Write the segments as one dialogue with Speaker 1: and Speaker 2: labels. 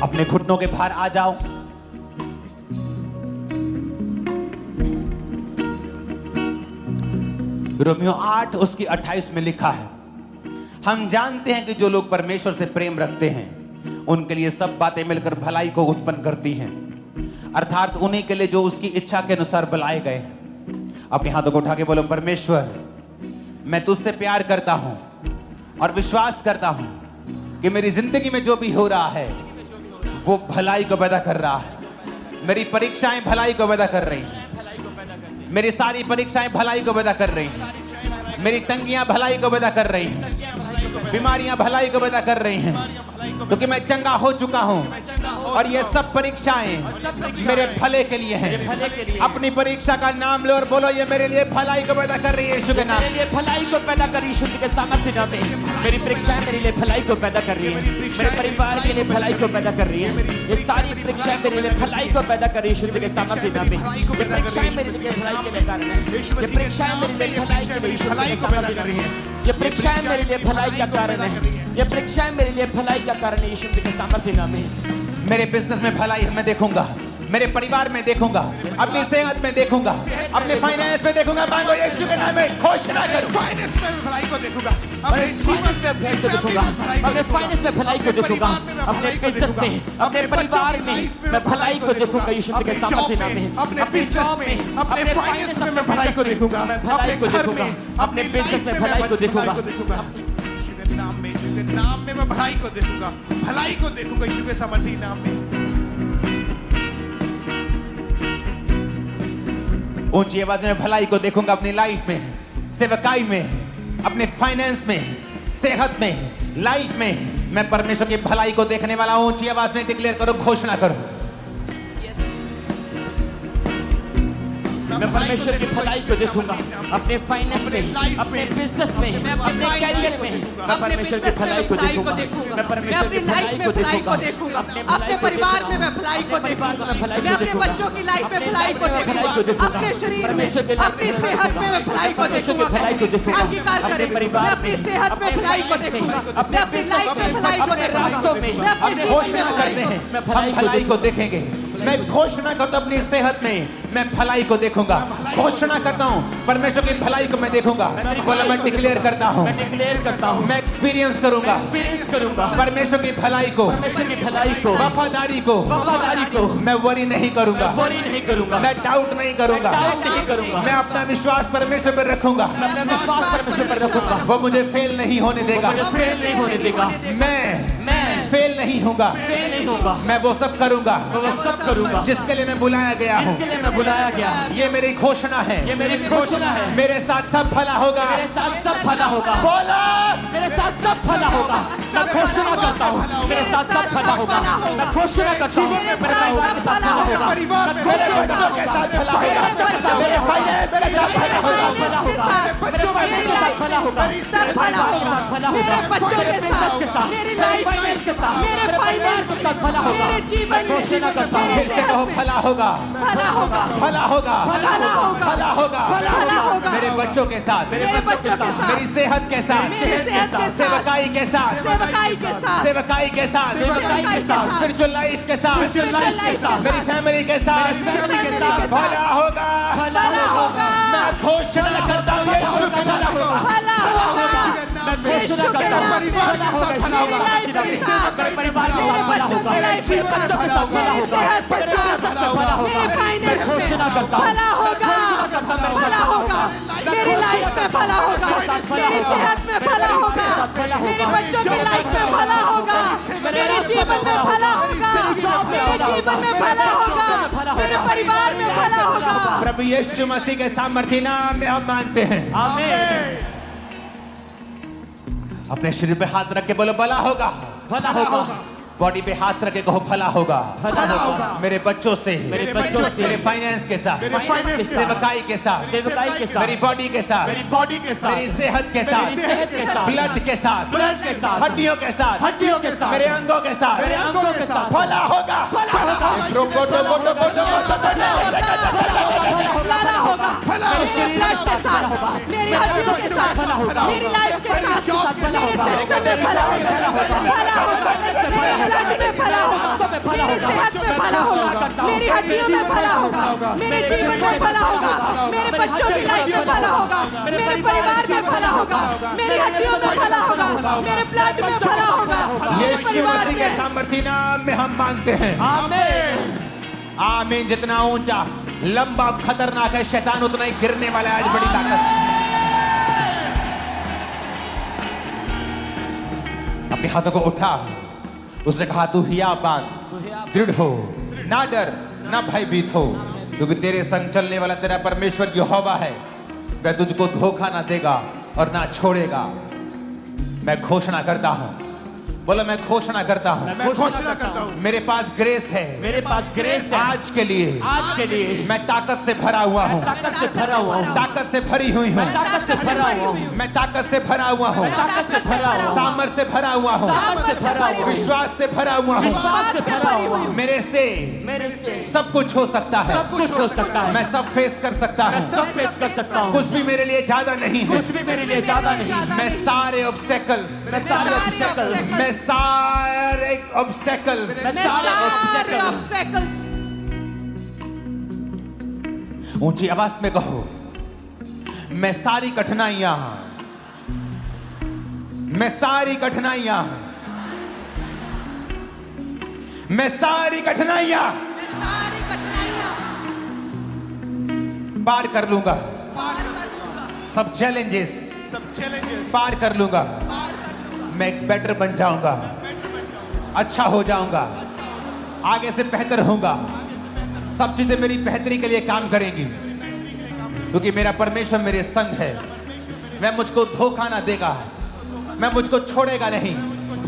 Speaker 1: अपने घुटनों के बाहर आ जाओ। रोमियो 8 उसकी 28 में लिखा है, हम जानते हैं कि जो लोग परमेश्वर से प्रेम रखते हैं उनके लिए सब बातें मिलकर भलाई को उत्पन्न करती हैं, अर्थात उन्हीं के लिए जो उसकी इच्छा के अनुसार बुलाए गए। अपने हाथों को उठा के बोलो, परमेश्वर मैं तुझसे प्यार करता हूं और विश्वास करता हूं कि मेरी जिंदगी में जो भी हो रहा है वो भलाई को पैदा कर रहा है। मेरी परीक्षाएं भलाई को पैदा कर रही हैं, मेरी सारी परीक्षाएं भलाई को पैदा कर रही हैं, मेरी तंगियां भलाई को पैदा कर रही हैं, बीमारियां भलाई को पैदा कर रही हैं, क्योंकि मैं चंगा हो चुका हूं और ये सब परीक्षाएं मेरे भले के लिए हैं। अपनी परीक्षा का नाम लो और बोलो, ये मेरे लिए भलाई को पैदा कर रही है यीशु के नाम।
Speaker 2: मेरे लिए भलाई को पैदा कर रही है यीशु के सामर्थ्य नाम में। मेरी परीक्षाएं मेरे लिए भलाई को पैदा कर रही है, मेरे परिवार के लिए भलाई को पैदा कर रही है। ये सारी परीक्षाएं मेरे लिए भलाई को पैदा कर रही है यीशु के सामर्थ्य नाम में। ये परीक्षाएं मेरे लिए भलाई के लिए कारण है। ये परीक्षाएं मेरे लिए भलाई के लिए यीशु के सामर्थ्य नाम में। ये परीक्षाएं मेरे लिए भलाई का कारण है। ये परीक्षाएं मेरे लिए भलाई का कारण है यीशु के सामर्थ्य नाम में।
Speaker 1: मेरे बिजनेस में भलाई मैं देखूंगा, मेरे परिवार में देखूंगा, अपनी सेहत में देखूंगा, अपने फाइनेंस में देखूंगा। मांगो यीशु के नाम में, घोषणा करो।
Speaker 3: फाइनेंस में भलाई को देखूंगा,
Speaker 2: अपने जीवन में भलाई को देखूंगा, अपने फाइनेंस में भलाई को देखूंगा, अपने बिजनेस में, अपने परिवार में मैं भलाई को देखूंगा यीशु के सामर्थ्य नाम में।
Speaker 3: अपने जॉब में, अपने फाइनेंस में मैं भलाई को देखूंगा,
Speaker 2: मैं भलाई को देखूंगा, अपने बिजनेस में भलाई को देखूंगा।
Speaker 3: यीशु के नाम में मैं भलाई को देखूंगा, भलाई को देखूंगा यीशु के सामर्थ्य नाम में।
Speaker 1: ऊंची आवाज में भलाई को देखूंगा अपनी लाइफ में, सेवकाई में, अपने फाइनेंस में, सेहत में, लाइफ में मैं परमेश्वर की भलाई को देखने वाला हूं। ऊंची आवाज में डिक्लेयर करो, घोषणा करो।
Speaker 2: मैं परमेश्वर की भलाई को देखूंगा अपने फाइनेंस में, अपने बिजनेस में, अपने कैरियर में। मैं परमेश्वर की भलाई को देखूंगा, मैं परमेश्वर की भलाई को देखूंगा,
Speaker 4: अपने परिवार में मैं भलाई को देखूंगा, मैं अपने बच्चों की लाइफ में भलाई को देखूंगा, अपने शरीर में, अपनी सेहत में मैं भलाई को देखूंगा। अंगीकार करें, मैं अपनी सेहत में भलाई को देखूंगा, मैं अपनी लाइफ में भलाई को
Speaker 2: रास्तों में
Speaker 1: हम घोषणा करते हैं, हम भलाई को देखेंगे। मैं घोषणा करता हूं अपनी सेहत में मैं भलाई को देखूंगा। घोषणा करता हूं परमेश्वर की भलाई को मैं देखूंगा। बोला, मैं डिक्लेयर करता हूं, मैं एक्सपीरियंस करूंगा परमेश्वर की भलाई को, वफादारी को मैं वरी नहीं करूंगा, मैं डाउट नहीं करूंगा, मैं अपना विश्वास परमेश्वर पर रखूंगा। वो मुझे फेल नहीं होने देगा, मैं फेल नहीं होगा, मैं वो सब करूंगा जिसके लिए मैं बुलाया गया हूँ। ये मेरी घोषणा है, मेरे साथ सब भला होगा, बोला
Speaker 2: मेरे साथ सब भला होगा। मैं घोषणा करता हूँ मेरे साथ सब भला होगा। मैं घोषणा करता हूँ मेरे
Speaker 1: बच्चों के साथ भला होगा, मेरे फाइनेंस के साथ भला होगा,
Speaker 2: बच्चों के साथ भला होगा,
Speaker 4: सब भला होगा, मेरे बच्चों के साथ, मेरी लाइफ के साथ, मेरे परिवार के साथ भला होगा, मेरे जीवन में
Speaker 2: घोषणा करता हूँ।
Speaker 1: फिर से कहो, भला होगा,
Speaker 4: भला होगा,
Speaker 1: भला होगा,
Speaker 4: भला होगा,
Speaker 1: भला होगा,
Speaker 4: भला होगा,
Speaker 1: मेरे बच्चों के साथ,
Speaker 4: मेरे बच्चों के साथ,
Speaker 1: मेरी सेहत के साथ,
Speaker 4: मेरी सेहत के साथ,
Speaker 1: सेवकाई के साथ,
Speaker 4: सेवकाई के साथ,
Speaker 1: सेवकाई के साथ, स्पिरिचुअल लाइफ के साथ, मेरी फैमिली के साथ भला होगा,
Speaker 4: भला होगा।
Speaker 1: मैं घोषणा करता हूँ यीशु का भला होगा,
Speaker 4: भला होगा,
Speaker 2: मैं घोषणा करता हूँ
Speaker 3: परिवार के साथ भला होगा,
Speaker 4: मेरे परिवार के साथ, मेरे बच्चों के लाइफ के साथ, मेरी सेहत के साथ, मेरे फाइनेंस में भला होगा, भला होगा, मेरी लाइफ में भला होगा, मेरी सेहत में भला होगा, मेरे बच्चों की लाइफ में भला होगा, मेरे जीवन में भला होगा, मेरे जीवन में भला होगा, मेरे परिवार में भला होगा।
Speaker 1: प्रभु यीशु मसीह के सामर्थ्य नाम में हम मानते हैं।
Speaker 2: आमीन।
Speaker 1: अपने शरीर पे हाथ रख के बोलो, भला होगा,
Speaker 2: भला होगा,
Speaker 1: बॉडी पे हाथ रख के कहो, भला होगा,
Speaker 2: भला होगा,
Speaker 1: मेरे बच्चों से,
Speaker 2: मेरे बच्चों से,
Speaker 1: मेरे फाइनेंस के साथ, सेवकाई के साथ, मेरी बॉडी के साथ, मेरी सेहत के साथ, ब्लड के साथ, हड्डियों के साथ, मेरे अंगों के साथ भला होगा,
Speaker 4: भला होगा, मेरे ब्लड के साथ, मेरी हड्डियों के साथ, मेरी लाइफ के साथ, मेरे सिस्टम में भला होगा, भला होगा, मेरे ब्लड में भला होगा, मेरी हड्डियों में भला होगा, मेरे जीवन में भला होगा, मेरे बच्चों की लाइफ में भला होगा, मेरे परिवार में भला होगा, मेरी हड्डियों में भला होगा, मेरे ब्लड में भला होगा, मेरे
Speaker 1: यीशु
Speaker 4: परिवार
Speaker 1: मसीह के
Speaker 4: में।
Speaker 1: सामर्थी नाम में हम मांगते हैं।
Speaker 2: आमीन।
Speaker 1: आमीन। जितना ऊंचा, लंबा, खतरनाक है शैतान, उतना ही गिरने वाला है आज बड़ी ताकत। अपने हाथों को उठा। उसने कहा तू हियाबान, दृढ़ हो, ना डर, ना भयभीत हो, क्योंकि तेरे संग चलने वाला तेरा परमेश्वर यहोवा है। वह तुझको धोखा ना देगा और ना छोड़ेगा। मैं घोषणा करता हूं, बोलो मैं घोषणा करता हूं,
Speaker 3: मैं घोषणा करता हूँ
Speaker 1: मेरे पास ग्रेस है,
Speaker 2: मेरे पास ग्रेस है
Speaker 1: आज के लिए।
Speaker 2: आज के लिए।
Speaker 1: मैं ताकत से भरा हुआ हूँ,
Speaker 2: ताकत से भरा हुआ हूँ,
Speaker 1: ताकत से भरी हुई हूँ,
Speaker 2: ताकत से भरा हुआ हूँ,
Speaker 1: मैं ताकत से भरा हुआ हूँ,
Speaker 2: ताकत से भरा हुआ हूँ,
Speaker 1: सामर्थ से भरा हुआ हूँ,
Speaker 2: ताकत से भरा हुआ हूँ,
Speaker 1: विश्वास से भरा हुआ हूँ।
Speaker 2: विश्वास से भरा हुआ हूँ।
Speaker 1: मेरे से
Speaker 2: मेरे से
Speaker 1: सब कुछ हो सकता है,
Speaker 2: सब कुछ हो सकता है।
Speaker 1: मैं सब फेस कर सकता हूँ।
Speaker 2: सब फेस कर सकता हूँ।
Speaker 1: कुछ भी मेरे लिए ज्यादा नहीं है।
Speaker 2: कुछ भी मेरे लिए ज्यादा नहीं।
Speaker 1: मैं सारे ऑब्स्टेकल्स,
Speaker 2: मैं सारे obstacles,
Speaker 1: मैं सारे ऑब्स्टेकल्स,
Speaker 2: मैं सारे obstacles,
Speaker 4: obstacles
Speaker 1: ऊंची आवाज में कहो, मैं सारी कठिनाइयां, मैं सारी कठिनाइयां, मैं सारी कठिनाइयां
Speaker 4: सारी कठिनाइयां
Speaker 1: पार कर लूंगा।
Speaker 4: पार कर लूंगा,
Speaker 1: सब चैलेंजेस
Speaker 3: सब चैलेंजेस
Speaker 1: पार कर लूंगा।
Speaker 4: पार कर लूंगा,
Speaker 1: मैं एक बेटर बन जाऊंगा, अच्छा हो जाऊंगा, आगे से बेहतर होऊंगा। सब चीजें मेरी बेहतरी के लिए काम करेंगी, क्योंकि मेरा परमेश्वर मेरे संग है। वह मुझको धोखा ना देगा, मैं मुझको छोड़ेगा नहीं।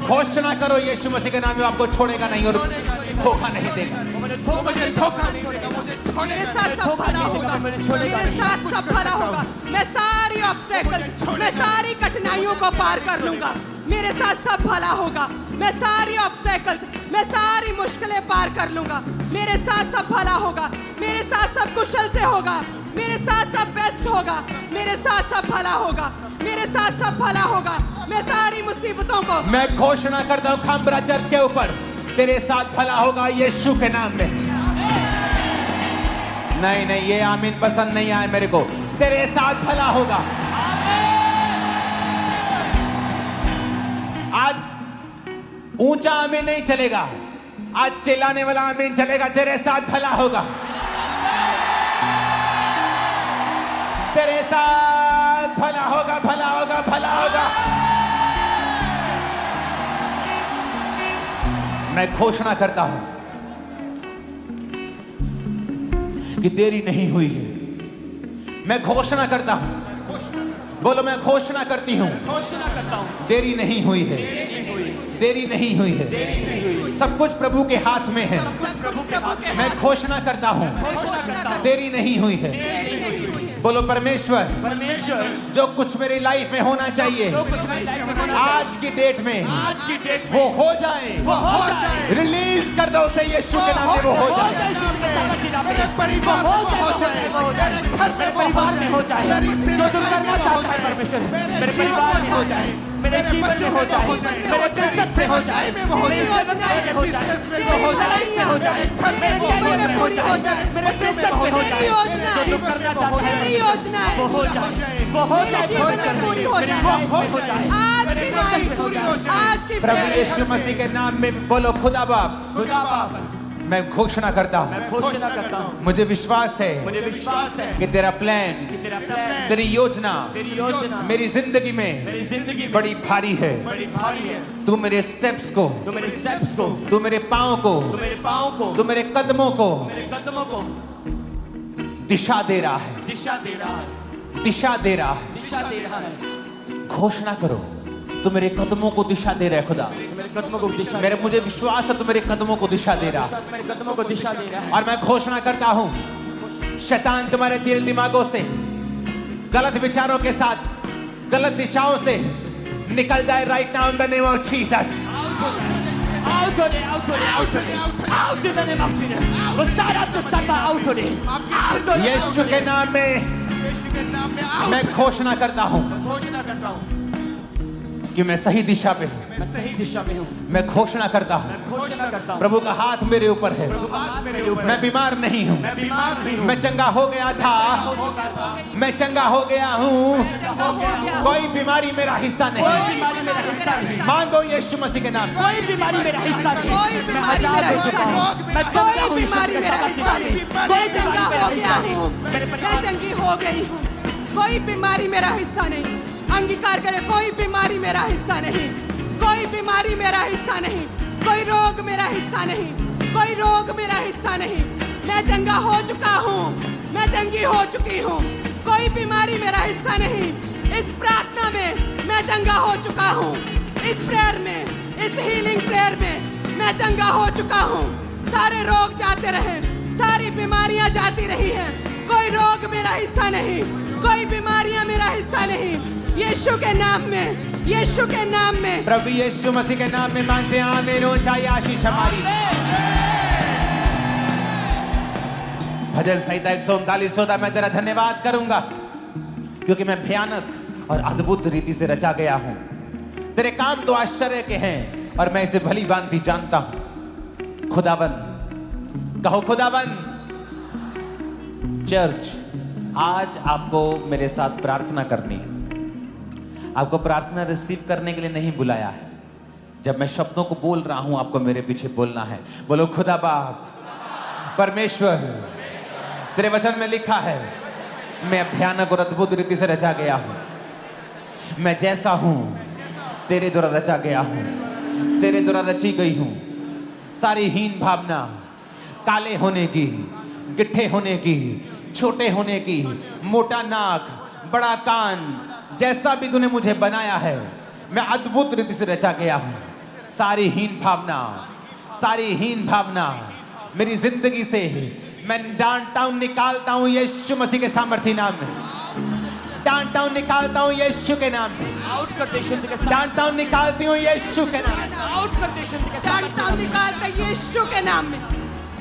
Speaker 1: घोषणा करो यीशु मसीह के नाम में, आपको छोड़ेगा नहीं और धोखा नहीं देगा।
Speaker 3: मुझे धोखा नहीं देगा, मुझे
Speaker 4: मेरे
Speaker 3: छोड़ेगा
Speaker 4: साथ सब भला होगा, मेरे साथ सब भला होगा। मैं सारी ऑब्स्टेकल्स, मैं सारी कठिनाइयों को पार कर लूंगा। मेरे साथ सब भला होगा। मैं सारी ऑब्स्टेकल्स, मैं सारी मुश्किलें पार कर लूंगा। मेरे साथ सब भला होगा, मेरे साथ सब कुशल से होगा, मेरे साथ सब बेस्ट होगा, मेरे साथ सब भला होगा, मेरे साथ सब भला होगा। मैं सारी मुसीबतों को
Speaker 1: मैं घोषणा करता हूं खामबरा चर्च के ऊपर, तेरे साथ भला होगा यीशु के नाम में। नहीं नहीं, ये आमीन पसंद नहीं आया मेरे को। तेरे साथ भला होगा। आज ऊंचा आमीन नहीं चलेगा, आज चिल्लाने वाला आमीन चलेगा। तेरे साथ भला होगा, तेरे साथ भला होगा, भला होगा, भला होगा। मैं घोषणा करता हूं कि देरी नहीं हुई है। मैं घोषणा करता हूं, बोलो मैं घोषणा करती हूं,
Speaker 2: घोषणा करता हूँ।
Speaker 1: देरी नहीं हुई है, देरी नहीं हुई है। सब कुछ प्रभु के हाथ में है।
Speaker 2: प्रभु के हाथ में
Speaker 1: मैं घोषणा करता हूं,
Speaker 2: घोषणा करता हूँ।
Speaker 1: देरी नहीं हुई है। बोलो परमेश्वर,
Speaker 2: परमेश्वर
Speaker 1: जो कुछ मेरी लाइफ में होना चाहिए
Speaker 2: जो कुछ मेरी लाइफ में होना
Speaker 1: आज की डेट में
Speaker 2: आज की डेट में
Speaker 1: वो हो जाए।
Speaker 2: वो हो जाए।
Speaker 1: रिलीज कर दो उसे यीशु के नाम में, वो हो जाए।
Speaker 3: मेरे परिवार में वो हो जाए, मेरे घर में वो
Speaker 2: परिवार में हो जाए,
Speaker 3: मेरी
Speaker 2: जो तुम करना चाहता है परमेश्वर, मेरे परिवार में हो जाए, मेरे जीवन में हो जाए, मेरे बिजनेस में हो जाए, मेरे सेवकाई में हो जाए, मेरे भलाई में हो जाए, मेरे जीवन में हो जाए, मेरे बिजनेस में हो जाए, जो तुम करना चाहता है
Speaker 4: मेरी योजना है,
Speaker 2: वो हो जाए, वो हो जाए,
Speaker 4: जीवन में पूरी हो जाए।
Speaker 2: हो जाए।
Speaker 4: आज की नाइट, आज की
Speaker 1: प्रभु
Speaker 4: prayer
Speaker 1: यीशु मसीह के नाम में बोलो खुदा बाप,
Speaker 2: खुदा बाप,
Speaker 1: मैं घोषणा करता हूँ,
Speaker 2: मैं घोषणा करता हूँ,
Speaker 1: मुझे विश्वास है
Speaker 2: मुझे विश्वास है
Speaker 1: कि तेरा प्लान,
Speaker 2: कि तेरा प्लान,
Speaker 1: तेरी योजना
Speaker 2: तेरी योजना
Speaker 1: मेरी जिंदगी में
Speaker 2: मेरी जिंदगी में
Speaker 1: बड़ी भारी है।
Speaker 2: बड़ी भारी है।
Speaker 1: तू मेरे स्टेप्स को,
Speaker 2: तू मेरे स्टेप्स को,
Speaker 1: तू मेरे पाँव को,
Speaker 2: तू मेरे पाँव को,
Speaker 1: तू मेरे कदमों को
Speaker 2: मेरे कदमों को
Speaker 1: दिशा दे रहा है,
Speaker 2: दिशा दे रहा है,
Speaker 1: दिशा दे रहा है।
Speaker 2: दिशा दे रहा है।
Speaker 1: घोषणा करो, तू मेरे कदमों को दिशा दे रहा है खुदा।
Speaker 2: तू मेरे कदमों को दिशा
Speaker 1: मेरे मुझे विश्वास है तू मेरे कदमों को दिशा दे रहा है।
Speaker 2: मेरे कदमों को दिशा दे रहा है।
Speaker 1: और मैं घोषणा करता हूं, शैतान तुम्हारे दिल दिमागों से, गलत विचारों के साथ, गलत दिशाओं से निकल जाए right now in the name of Jesus.
Speaker 2: Out of it, out of it, out of it, out in the name of Jesus. वो सारा दुष्टता out of it, out of it,
Speaker 1: यीशु के नाम में
Speaker 3: यीशु के नाम में आओ।
Speaker 1: मैं घोषणा करता हूं,
Speaker 3: घोषणा करता हूँ,
Speaker 1: कि मैं सही दिशा पे हूँ,
Speaker 2: मैं सही दिशा में हूँ।
Speaker 1: मैं घोषणा करता हूँ
Speaker 2: मैं घोषणा करता हूँ
Speaker 1: प्रभु का हाथ मेरे ऊपर है,
Speaker 2: हाथ मेरे ऊपर।
Speaker 1: मैं बीमार नहीं हूँ,
Speaker 2: मैं बीमार नहीं हूँ।
Speaker 1: मैं चंगा हो गया था, मैं चंगा हो गया हूँ, कोई बीमारी मेरा हिस्सा
Speaker 2: कोई
Speaker 1: नहीं।
Speaker 2: बीमारी मेरा हिस्सा नहीं।
Speaker 1: मांगो यीशु मसीह के नाम में।
Speaker 2: कोई बीमारी मेरा हिस्सा नहीं।
Speaker 4: कोई
Speaker 2: मैं
Speaker 4: बीमारी
Speaker 2: आजाद
Speaker 4: मेरा
Speaker 2: हो चुका
Speaker 4: हिस्सा
Speaker 2: हूँ।
Speaker 4: नहीं।
Speaker 2: मैं चंगा हूँ
Speaker 4: कोई
Speaker 2: यीशु
Speaker 4: बीमारी
Speaker 2: के
Speaker 4: मेरा
Speaker 2: सामर्थ्य
Speaker 4: हिस्सा
Speaker 2: में।
Speaker 4: नहीं।
Speaker 2: कोई
Speaker 4: मैं चंगा
Speaker 2: बीमारी मेरा
Speaker 4: हो गया
Speaker 2: हिस्सा नहीं।
Speaker 4: हूँ, मैं चंगी हो गई हूँ, कोई बीमारी मेरा हिस्सा नहीं। अंगीकार करे, कोई बीमारी मेरा हिस्सा नहीं, कोई बीमारी मेरा हिस्सा नहीं, कोई रोग मेरा हिस्सा नहीं, कोई रोग मेरा हिस्सा नहीं। मैं चंगा हो चुका हूँ, मैं चंगी हो चुकी हूँ, कोई बीमारी मेरा हिस्सा नहीं। इस प्रार्थना में मैं चंगा हो चुका हूँ, इस प्रेयर में, इस हीलिंग प्रेयर में मैं चंगा हो चुका हूँ। सारे रोग जाते रहे, सारी बीमारियां जाती रही हैं, कोई रोग मेरा हिस्सा नहीं, कोई बीमारियां मेरा हिस्सा नहीं। यीशु के नाम में, यीशु के नाम में,
Speaker 1: प्रभु यीशु मसीह के नाम में मांगते हैं आमीन। हो चाहिए आशीष हमारी। भजन संहिता 139 14 मैं तेरा धन्यवाद करूंगा क्योंकि मैं भयानक और अद्भुत रीति से रचा गया हूं। तेरे काम तो आश्चर्य के हैं और मैं इसे भली भांति जानता हूं। खुदावन, कहो खुदावन। चर्च, आज आपको मेरे साथ प्रार्थना करनी है। आपको प्रार्थना रिसीव करने के लिए नहीं बुलाया है। जब मैं शब्दों को बोल रहा हूं आपको मेरे पीछे बोलना है। बोलो खुदा बाप परमेश्वर, तेरे वचन में लिखा है मैं भयानक और अद्भुत रीति से रचा गया हूं। मैं जैसा हूं तेरे द्वारा रचा गया हूं, तेरे द्वारा रची गई हूं। सारी हीन भावना, काले होने की, गिट्ठे होने की, छोटे होने की, मोटा नाक, बड़ा कान, जैसा भी तूने मुझे बनाया है मैं अद्भुत रीति से रचा गया हूं। सारी हीन भावना, सारी हीन भावना मेरी जिंदगी से मैं डांटता हूं, निकालता हूं यीशु मसीह के सामर्थी नाम में। डांटता हूं, निकालता हूं यीशु के नाम में।
Speaker 2: आउट कर दे शुद्ध के साथ।
Speaker 1: डांटता हूं, निकालती हूं यीशु के नाम में।
Speaker 2: आउट कर दे शुद्ध के साथ।
Speaker 4: डांटता हूं, निकालते यीशु के नाम में।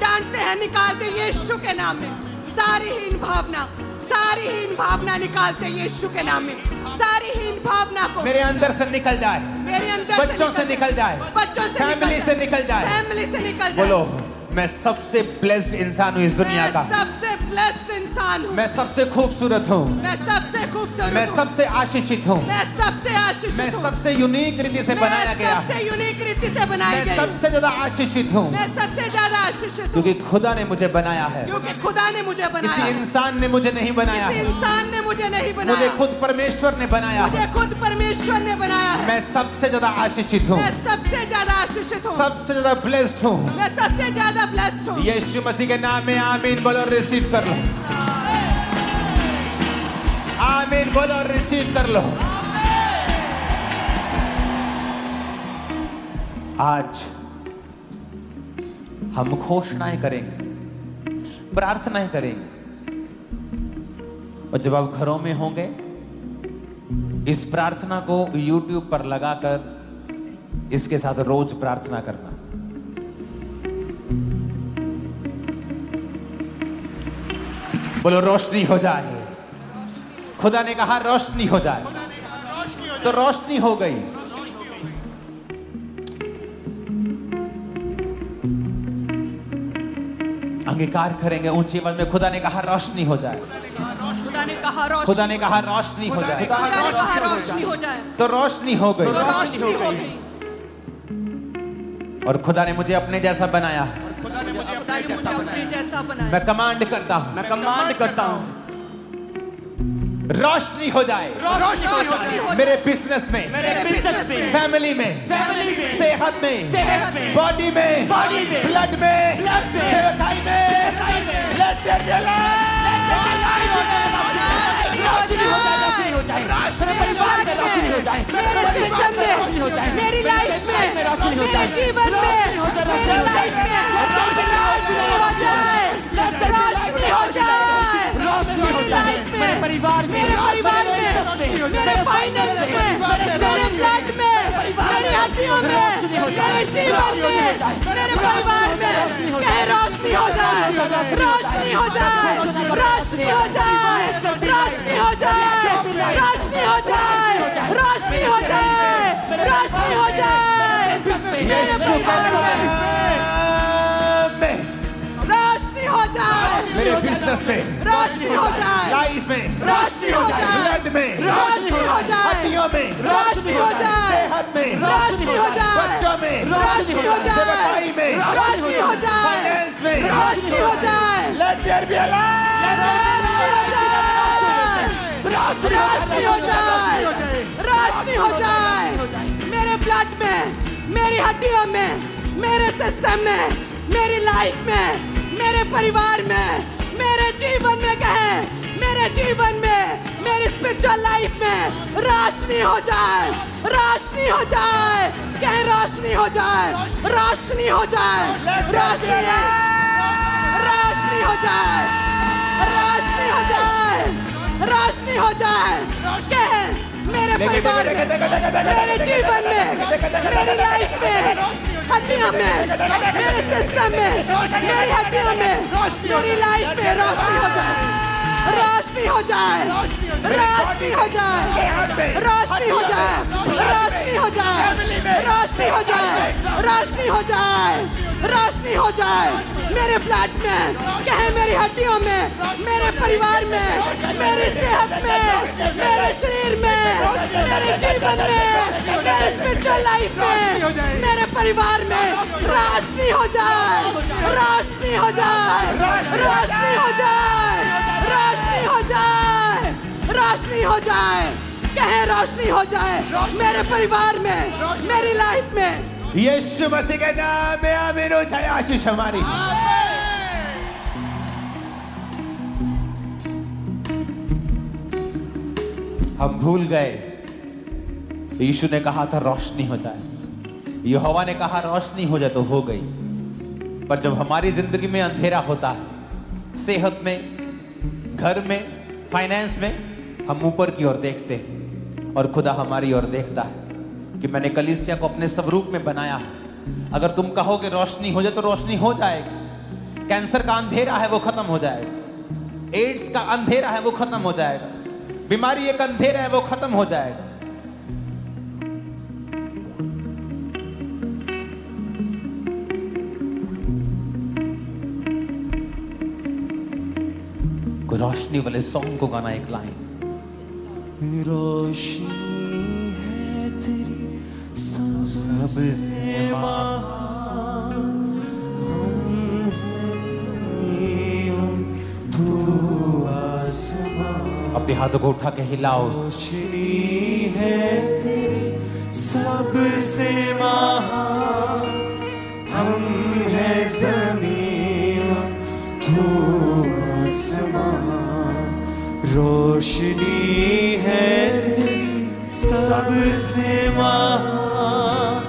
Speaker 4: डांटते हैं, निकालते यीशु के नाम में। सारी हीन भावना, सारी हीन भावना निकालते यीशु के नाम में। सारी हीन भावना को
Speaker 1: मेरे अंदर से निकल जाए,
Speaker 4: मेरे अंदर
Speaker 1: बच्चों से निकल जाए,
Speaker 4: बच्चों से
Speaker 1: फैमिली से निकल जाए।
Speaker 4: फैमिली से निकल जाए।
Speaker 1: बोलो मैं सबसे ब्लेस्ड इंसान हूं इस दुनिया का।
Speaker 4: मैं सबसे ब्लेस्ड इंसान हूँ।
Speaker 1: मैं सबसे खूबसूरत हूं।
Speaker 4: मैं सबसे खूबसूरत
Speaker 1: मैं
Speaker 4: हूँ।
Speaker 1: सबसे आशीषित हूं।
Speaker 4: मैं सबसे आशीषित
Speaker 1: मैं
Speaker 4: हूँ।
Speaker 1: सबसे यूनिक रीति से बनाया गया हूं।
Speaker 4: सबसे यूनिक रीति से बनाई
Speaker 1: मैं
Speaker 4: गई।
Speaker 1: सबसे ज्यादा आशीषित हूं
Speaker 4: मैं सबसे ज्यादा आशीषित हूँ
Speaker 1: क्योंकि खुदा ने मुझे बनाया है।
Speaker 4: क्योंकि खुदा ने मुझे बनाया
Speaker 1: किसी
Speaker 4: है।
Speaker 1: इंसान ने मुझे नहीं बनाया
Speaker 4: किसी
Speaker 1: है।
Speaker 4: इंसान ने मुझे नहीं
Speaker 1: मुझे
Speaker 4: बनाया।
Speaker 1: खुद परमेश्वर ने बनाया
Speaker 4: मुझे
Speaker 1: है।
Speaker 4: खुद परमेश्वर ने बनाया है।
Speaker 1: मैं सबसे ज्यादा आशीषित हूं,
Speaker 4: मैं सबसे ज्यादा आशीषित हूँ।
Speaker 1: सबसे ज्यादा ब्लेस्ड हूं।
Speaker 4: मैं सबसे ज्यादा ब्लेस्ड हूँ।
Speaker 1: यीशु मसीह के नाम में आमीन बोलो, रिसीव कर लो। आमीन बोलो, रिसीव कर लो। आज हम घोषणाएं करेंगे, प्रार्थनाएं करेंगे और जब आप घरों में होंगे इस प्रार्थना को YouTube पर लगाकर इसके साथ रोज प्रार्थना करना। बोलो रोशनी हो जाए। खुदा ने कहा रोशनी हो जाए, तो रोशनी हो गई। अंगीकार करेंगे ऊंची आवाज में, खुदा ने कहा रोशनी हो जाए।
Speaker 4: खुदा ने कहा रोशनी।
Speaker 1: खुदा ने कहा रोशनी हो जाए,
Speaker 4: खुदा ने कहा रोशनी हो जाए।
Speaker 1: तो रोशनी हो गई।
Speaker 4: तो रोशनी हो गई।
Speaker 1: और खुदा ने मुझे अपने जैसा बनाया है।
Speaker 3: खुदा ने मुझे
Speaker 4: खुदा
Speaker 3: अपने
Speaker 4: ने मुझे
Speaker 3: जैसा
Speaker 4: अपने
Speaker 3: बनाया।
Speaker 4: जैसा बनाया।
Speaker 1: मैं कमांड करता हूं,
Speaker 2: मैं कमांड करता हूँ
Speaker 1: रोशनी हो जाए
Speaker 4: रोशनी हो
Speaker 1: मेरे बिजनेस में,
Speaker 2: मेरे बिजनेस में,
Speaker 1: फैमिली में,
Speaker 2: फैमिली में,
Speaker 1: सेहत में,
Speaker 2: सेहत में,
Speaker 1: बॉडी में,
Speaker 2: बॉडी में,
Speaker 1: ब्लड में,
Speaker 2: ब्लड में,
Speaker 1: सेवकाई में, लेट देयर
Speaker 2: रोशनी हो जाए, रोशनी हो जाए, मेरे परिवार में रोशनी हो जाए,
Speaker 4: मेरे सिस्टम में, मेरी लाइफ में, मेरे जीवन में, मेरी लाइफ में रोशनी हो जाए। रोशनी हो जाए।
Speaker 2: रोशनी हो जाए, मेरे परिवार में,
Speaker 4: मेरे परिवार में, मेरे फाइनेंस में, मेरे ब्लड में, मेरी हड्डियों में, मेरे जीवन में, मेरे परिवार में कहीं रोशनी हो जाए। रोशनी हो जाए। रोशनी हो जाए। रोशनी हो जाए। रोशनी हो जाए। रोशनी हो जाए। रोशनी हो जाए मेरे परिवार में, रोशनी हो जाए
Speaker 1: मेरे बिजनेस में,
Speaker 4: रोशनी हो जाए
Speaker 1: लाइफ में,
Speaker 4: रोशनी हो जाए
Speaker 1: ब्लड में,
Speaker 4: रोशनी हो जाए
Speaker 1: हड्डियों में,
Speaker 4: रोशनी हो जाए
Speaker 1: सेहत में,
Speaker 4: रोशनी हो जाए
Speaker 1: बच्चों में,
Speaker 4: रोशनी हो जाए
Speaker 1: सेवकाई में,
Speaker 4: रोशनी हो जाए
Speaker 1: फाइनेंस में,
Speaker 4: रोशनी हो जाए
Speaker 1: लेट देयर बी अ
Speaker 4: रोशनी हो जाए रोशनी हो जाए मेरे ब्लड में, मेरी हड्डियों में, मेरे सिस्टम में, मेरी लाइफ में, मेरे परिवार में, मेरे जीवन में कहे, मेरे जीवन में, मेरी स्पिरिचुअल लाइफ में रोशनी हो जाए, रोशनी हो जाए, कहे रोशनी हो जाए, रोशनी हो जाए, रोशनी रोशनी हो जाए, रोशनी हो जाए, रोशनी हो जाए, कहे मेरे परिवार में, मेरे जीवन में, मेरी लाइफ में, हड्डियों में, मेरे सिस्टम में, मेरी हड्डियों में, मेरी लाइफ में रोशनी हो जाए, रोशनी हो जाए, रोशनी हो जाए, रोशनी हो जाए, रोशनी हो जाए, रोशनी हो जाए, रोशनी हो जाए, रोशनी हो जाए मेरे ब्लड में, कहे मेरी हड्डियों में, मेरे परिवार में, मेरी सेहत में, मेरे शरीर में, मेरे जीवन में, मेरे स्पिरिचुअल लाइफ में, मेरे परिवार में रोशनी हो जाए, रोशनी हो जाए, रोशनी हो जाए, रोशनी हो जाए, रोशनी हो जाए, कहे रोशनी हो जाए मेरे परिवार में, मेरी लाइफ में।
Speaker 1: यीशु मसीह के नाम में आमीन हो जाए। आशीष हमारी हम भूल गए, यीशु ने कहा था रोशनी हो जाए, यहोवा ने कहा रोशनी हो जाए तो हो गई। पर जब हमारी जिंदगी में अंधेरा होता है, सेहत में, घर में, फाइनेंस में, हम ऊपर की ओर देखते हैं और खुदा हमारी ओर देखता है कि मैंने कलीसिया को अपने स्वरूप में बनाया है। अगर तुम कहोगे रोशनी हो जाए तो रोशनी हो जाएगी। कैंसर का अंधेरा है वो खत्म हो जाएगा, एड्स का अंधेरा है वो खत्म हो जाएगा, बीमारी एक अंधेरा है वो खत्म हो जाएगा। कोई रोशनी वाले सॉन्ग को गाना एक लाइन।
Speaker 5: रोशनी है तेरी सबसे महान, हम हैं ज़मीन, तू आसमान।
Speaker 1: अपने हाथों को उठा के हिलाओ।
Speaker 5: रोशनी है तेरी सबसे महान, हम हैं ज़मीन, तू आसमान। रोशनी है तेरी सबसे महान,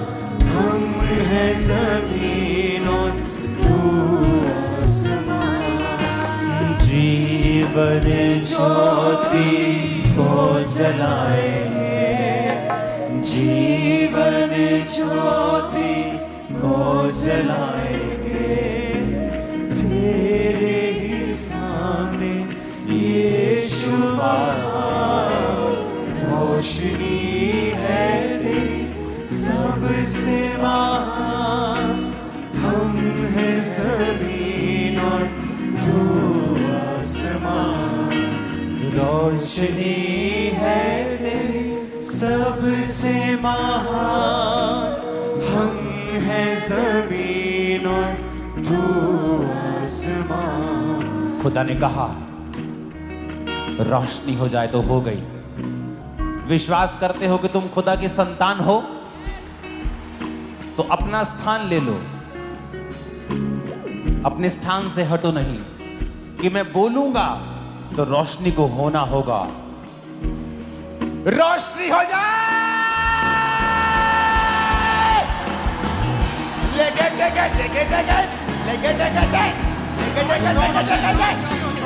Speaker 5: हम हैं ज़मीन और तू आसमान। जीवन ज्योति को जलाएंगे, जीवन ज्योति को जलाएंगे, तेरे ही सामने यीशु रोशनी है तेरी सबसे महान, हम हैं ज़मीन और तू आसमान। रोशनी है तेरी सबसे महान, हम हैं ज़मीन और तू आसमान।
Speaker 1: खुदा ने कहा रोशनी हो जाए तो हो गई। विश्वास करते हो कि तुम खुदा की संतान हो तो अपना स्थान ले लो, अपने स्थान से हटो नहीं कि मैं बोलूंगा तो रोशनी को होना होगा। रोशनी हो जाए,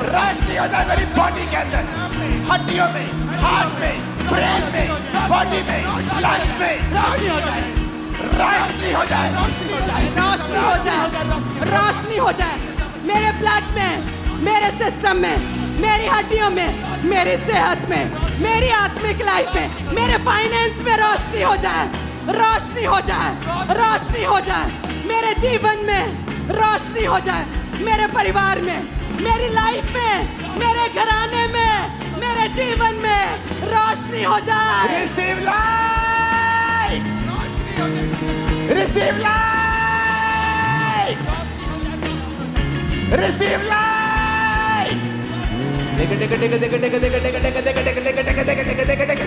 Speaker 1: रोशनी हो जाए मेरी बॉडी के अंदर, हड्डियों में, हार्ट में, ब्रेन में, बॉडी में, लंग्स में, रोशनी हो जाए, रोशनी हो जाए,
Speaker 4: रोशनी हो जाए, रोशनी हो जाए, रोशनी हो जाए मेरे ब्लड में, मेरे सिस्टम में, मेरी हड्डियों में, मेरी सेहत में, मेरी आत्मिक लाइफ में, मेरे फाइनेंस में रोशनी हो जाए, रोशनी हो जाए, रोशनी हो जाए मेरे जीवन में, रोशनी हो जाए मेरे परिवार में, मेरी लाइफ में, मेरे घराने में, मेरे जीवन में रोशनी हो जाए।
Speaker 1: रिसीव लाइट,
Speaker 3: रोशनी हो जाए।
Speaker 1: Receive light, receive light. देख देख देख देख देख देख देख देख देख देख देख देख देख देख देख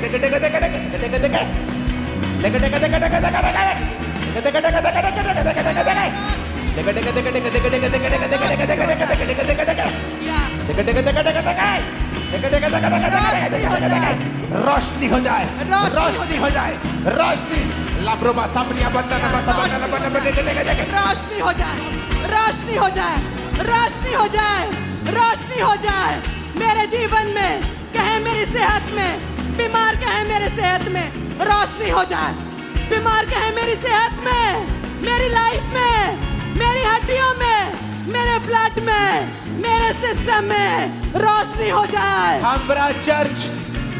Speaker 1: रोशनी हो जाए, रोशनी हो जाए, रोशनी। लाब्रोबा सामनिया बंदा ना बंदा बंदा बंदा बंदा।
Speaker 4: रोशनी हो जाए, रोशनी हो जाए, रोशनी हो जाए, रोशनी हो जाए मेरे जीवन में, कहे मेरी सेहत में, बीमार कहे मेरे सेहत में, रोशनी हो जाए। बीमार कहे मेरी सेहत में, मेरी लाइफ में, मेरी हड्डियों में, मेरे ब्लड में, मेरे सिस्टम में रोशनी हो जाए।
Speaker 1: हमारा चर्च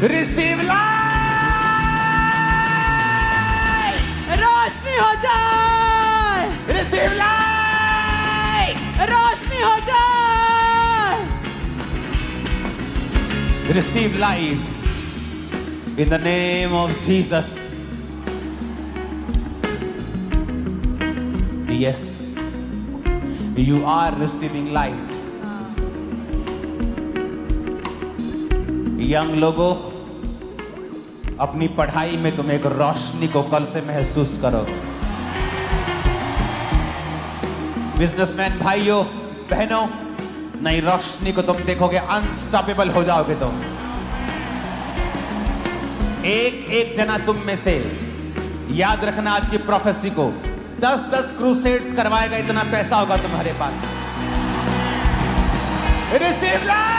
Speaker 1: रिसीव लाइट,
Speaker 4: रोशनी हो जाए,
Speaker 1: रिसीव लाइट,
Speaker 4: रोशनी हो जाए।
Speaker 1: Receive light in the name of Jesus. Yes, you are receiving light. Young लोगों, अपनी पढ़ाई में तुम एक रोशनी को कल से महसूस करो। बिजनेसमैन भाइयों बहनों, नई रोशनी को तुम देखोगे, अनस्टॉपेबल हो जाओगे तुम। एक एक जना तुम में से, याद रखना आज की प्रोफेसी को, 10-10 क्रूसेड्स करवाएगा, इतना पैसा होगा तुम्हारे पास। रिसीव लाइट,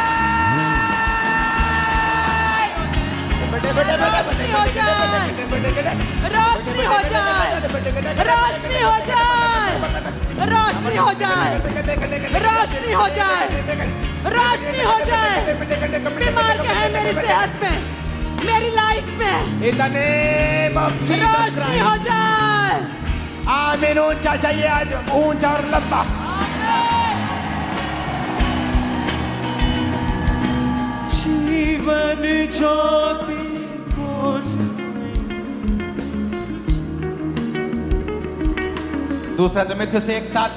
Speaker 4: रोशनी हो जाए, रोशनी हो जाए, रोशनी हो जाए, रोशनी हो जाए, रोशनी हो जाए, रोशनी हो जाए। बीमार कहे मेरी सेहत में, मेरी लाइफ में,
Speaker 1: in the name of Jesus
Speaker 4: रोशनी हो जाए।
Speaker 1: आमीन। ऊंचा चाहिए आज, ऊंचा और लंबा।
Speaker 5: जीवन ज्योति को
Speaker 1: दूसरा तिमुथियुस से एक साथ,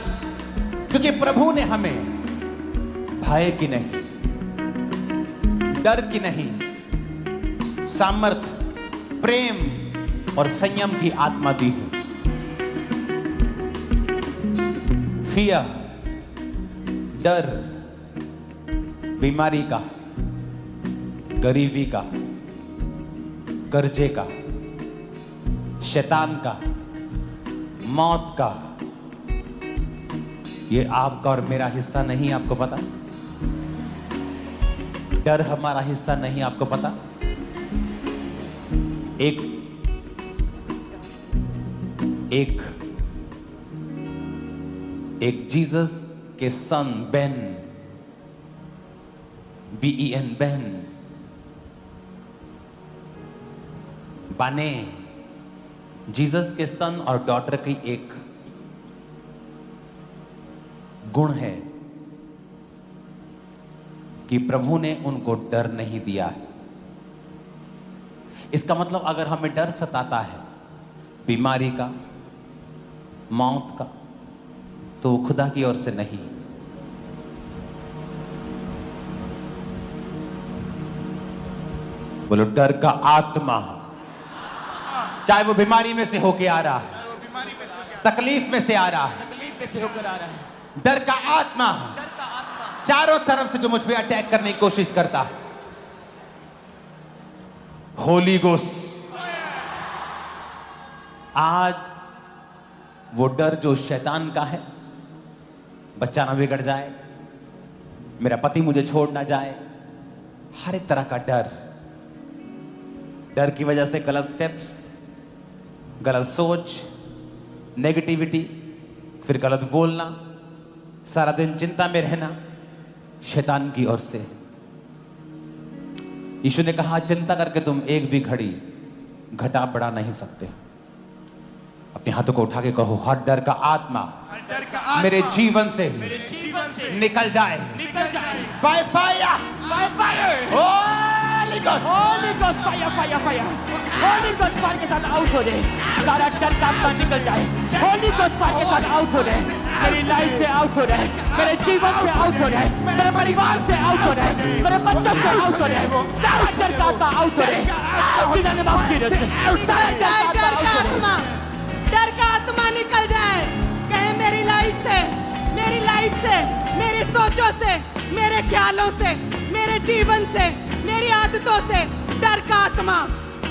Speaker 1: क्योंकि प्रभु ने हमें भय की नहीं, डर की नहीं, सामर्थ, प्रेम और संयम की आत्मा दी है। फियर, डर, बीमारी का, गरीबी का, कर्जे का, शैतान का, मौत का, ये आपका और मेरा हिस्सा नहीं। आपको पता? डर हमारा हिस्सा नहीं, आपको पता? एक जीसस के सन बेन, BEN, बेन, बाने, जीसस के सन और डॉटर की एक गुण है कि प्रभु ने उनको डर नहीं दिया है। इसका मतलब अगर हमें डर सताता है बीमारी का, मौत का, तो वो खुदा की ओर से नहीं। बोलो, डर का आत्मा, चाहे वो बीमारी में से होके आ रहा है,
Speaker 3: बीमारी में से
Speaker 1: तकलीफ में से आ रहा है,
Speaker 2: तकलीफ में से होकर आ रहा है,
Speaker 1: डर का आत्मा
Speaker 2: डर का आत्मा
Speaker 1: चारों तरफ से जो मुझ पे अटैक करने की कोशिश करता है, होली गोस्ट, आज वो डर जो शैतान का है, बच्चा ना बिगड़ जाए, मेरा पति मुझे छोड़ ना जाए, हर एक तरह का डर, डर की वजह से गलत स्टेप्स, गलत सोच, नेगेटिविटी, फिर गलत बोलना, सारा दिन चिंता में रहना, शैतान की ओर से। यीशु ने कहा, चिंता करके तुम एक भी घड़ी घटा बढ़ा नहीं सकते। अपने हाथों को उठा के कहो, हर डर का आत्मा
Speaker 3: हर डर का आत्मा
Speaker 1: मेरे जीवन से
Speaker 2: मेरे जीवन से
Speaker 1: निकल जाए
Speaker 2: निकल जाए
Speaker 1: by fire.
Speaker 2: By fire.
Speaker 1: Holi ghost,
Speaker 2: Holi ghost fire fire fire. Holi ghost fire के साथ आउट हो जाए, सारा डर का आत्मा निकल जाए। होली गोस्ट फायर के साथ आउट हो जाए, मेरी लाइफ से आउट हो जाए, मेरे जीवन से आउट हो जाए, मेरे परिवार से आउट हो जाए, मेरे बच्चों से आउट हो जाए, सारा डर का आत्मा आउट हो जाए। सारा डर का आत्मा,
Speaker 4: डर का आत्मा निकल जाए। कहे मेरी लाइफ से, मेरी सोचों से, मेरे ख्यालों से, मेरे जीवन से, मेरी आदतों से डर का आत्मा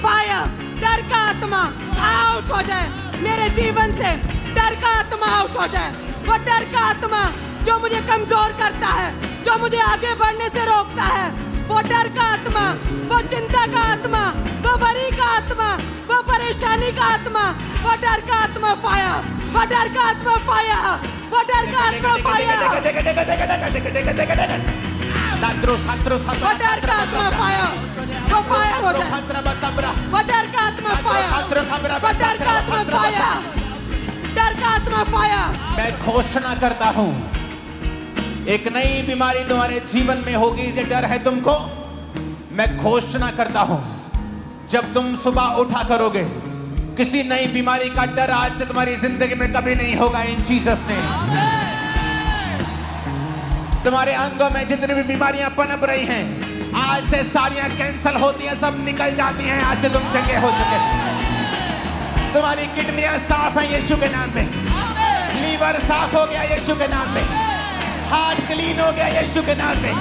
Speaker 4: फायर, डर का आत्मा आउट हो जाए। मेरे जीवन से डर का आत्मा आउट हो जाए। वो डर का आत्मा जो मुझे कमजोर करता है, जो मुझे आगे बढ़ने से रोकता है, वो डर का आत्मा, वो चिंता का आत्मा, वो वरी का आत्मा, वो परेशानी का आत्मा, वो डर का आत्मा फायर, वो डर का आत्मा फायर, वो डर का आत्मा फायर, वो डर का आत्मा फायर, वो फायर हो जाए। वो डर का आत्मा फायर, वो डर का आत्मा फायर, डर का आत्मा फायर।
Speaker 1: मैं घोषणा करता हूं, एक नई बीमारी तुम्हारे जीवन में होगी। ये डर है तुमको, मैं घोषणा करता हूं, जब तुम सुबह उठा करोगे, किसी नई बीमारी का डर आज से तुम्हारी जिंदगी में कभी नहीं होगा। इन जीसस ने तुम्हारे अंगों में जितनी भी बीमारियां पनप रही हैं, आज से सारियां कैंसल होती हैं, सब निकल जाती हैं। आज से तुम चंगे हो चुके। तुम्हारी किडनियां साफ हैं यीशु के नाम में, लीवर साफ हो गया यीशु के नाम में, हार्ट क्लीन हो गया यीशु के नाम में,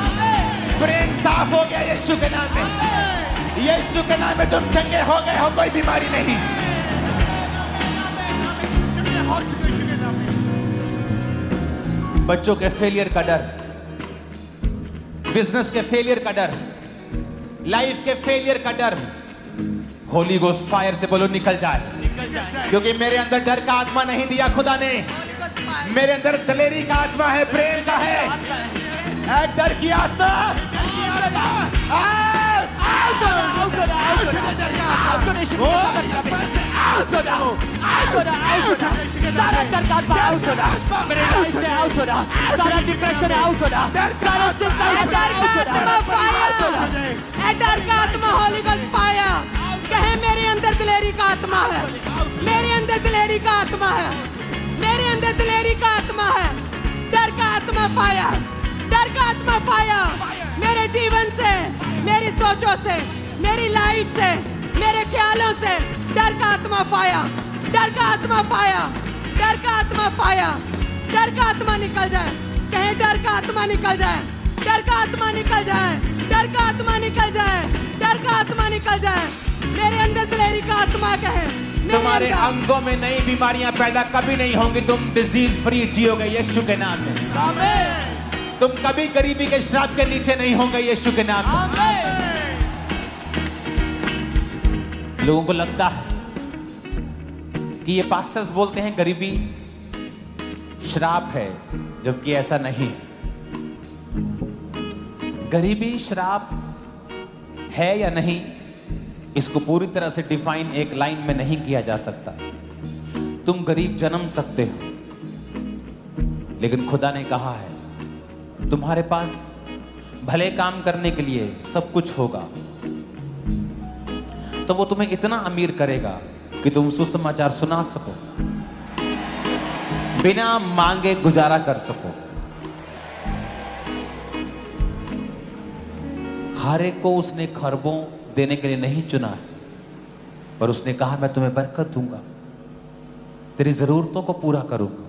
Speaker 1: ब्रेन साफ हो गया यीशु के नाम में। यीशु के नाम में तुम चंगे हो गए हो, कोई बीमारी नहीं।
Speaker 3: हो चुके यीशु के नाम में।
Speaker 1: बच्चों के फेलियर का डर, बिजनेस के फेलियर का डर, लाइफ के फेलियर का डर, होली गोस्ट फायर से बोलो निकल जाए। क्योंकि मेरे अंदर डर का आत्मा नहीं दिया खुदा ने, मेरे अंदर दलेरी का आत्मा है, प्रेम का है। डर की आत्मा
Speaker 2: सारा डर का आत्मा आउट हो रहा, मेरे लाइफ से आउट हो रहा, सारा डिप्रेशन आउट हो रहा, सारा चिंता आउट हो रहा।
Speaker 4: डर का आत्मा होली गोस्ट फायर। कहे मेरे अंदर दिलेरी का आत्मा है, मेरे अंदर दिलेरी का आत्मा है, मेरे अंदर दिलेरी का आत्मा है। डर का आत्मा फायर, डर का आत्मा फायर। मेरे जीवन से, मेरी सोचों से, मेरी लाइफ से, मेरे ख्यालों से डर का आत्मा फायर, डर का आत्मा फायर, डर का आत्मा फायर, डर का आत्मा निकल जाए। कहे डर का आत्मा निकल जाए, डर का आत्मा निकल जाए, डर का आत्मा निकल जाए, डर का आत्मा निकल जाए। मेरे अंदर दिलेरी का आत्मा कहे
Speaker 1: तुम्हारे अंगों में नई बीमारियां पैदा कभी नहीं होंगी। तुम डिजीज फ्री जियोगे यीशु के नाम में।
Speaker 2: आमीन।
Speaker 1: तुम कभी गरीबी के श्राप के नीचे नहीं होंगे यीशु के नाम में।
Speaker 2: आमीन।
Speaker 1: लोगों को लगता है कि ये पास्टर्स बोलते हैं गरीबी श्राप है, जबकि ऐसा नहीं। गरीबी श्राप है या नहीं, इसको पूरी तरह से डिफाइन एक लाइन में नहीं किया जा सकता। तुम गरीब जन्म सकते हो, लेकिन खुदा ने कहा है तुम्हारे पास भले काम करने के लिए सब कुछ होगा, तो वो तुम्हें इतना अमीर करेगा कि तुम सुसमाचार सुना सको, बिना मांगे गुजारा कर सको। हर एक को उसने खरबों देने के लिए नहीं चुना है, पर उसने कहा मैं तुम्हें बरकत दूंगा, तेरी जरूरतों को पूरा करूंगा।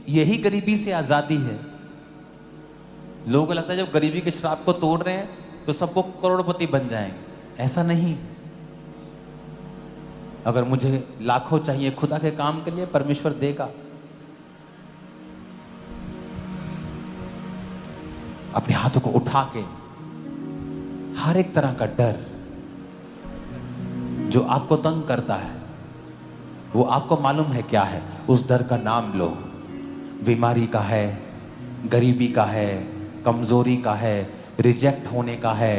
Speaker 1: यही गरीबी से आजादी है। लोगों को लगता है जब गरीबी के श्राप को तोड़ रहे हैं तो सबको करोड़पति बन जाएंगे। ऐसा नहीं। अगर मुझे लाखों चाहिए खुदा के काम के लिए, परमेश्वर देगा। अपने हाथों को उठा के हर एक तरह का डर जो आपको तंग करता है, वो आपको मालूम है क्या है, उस डर का नाम लो। बीमारी का है, गरीबी का है, कमजोरी का है, रिजेक्ट होने का है,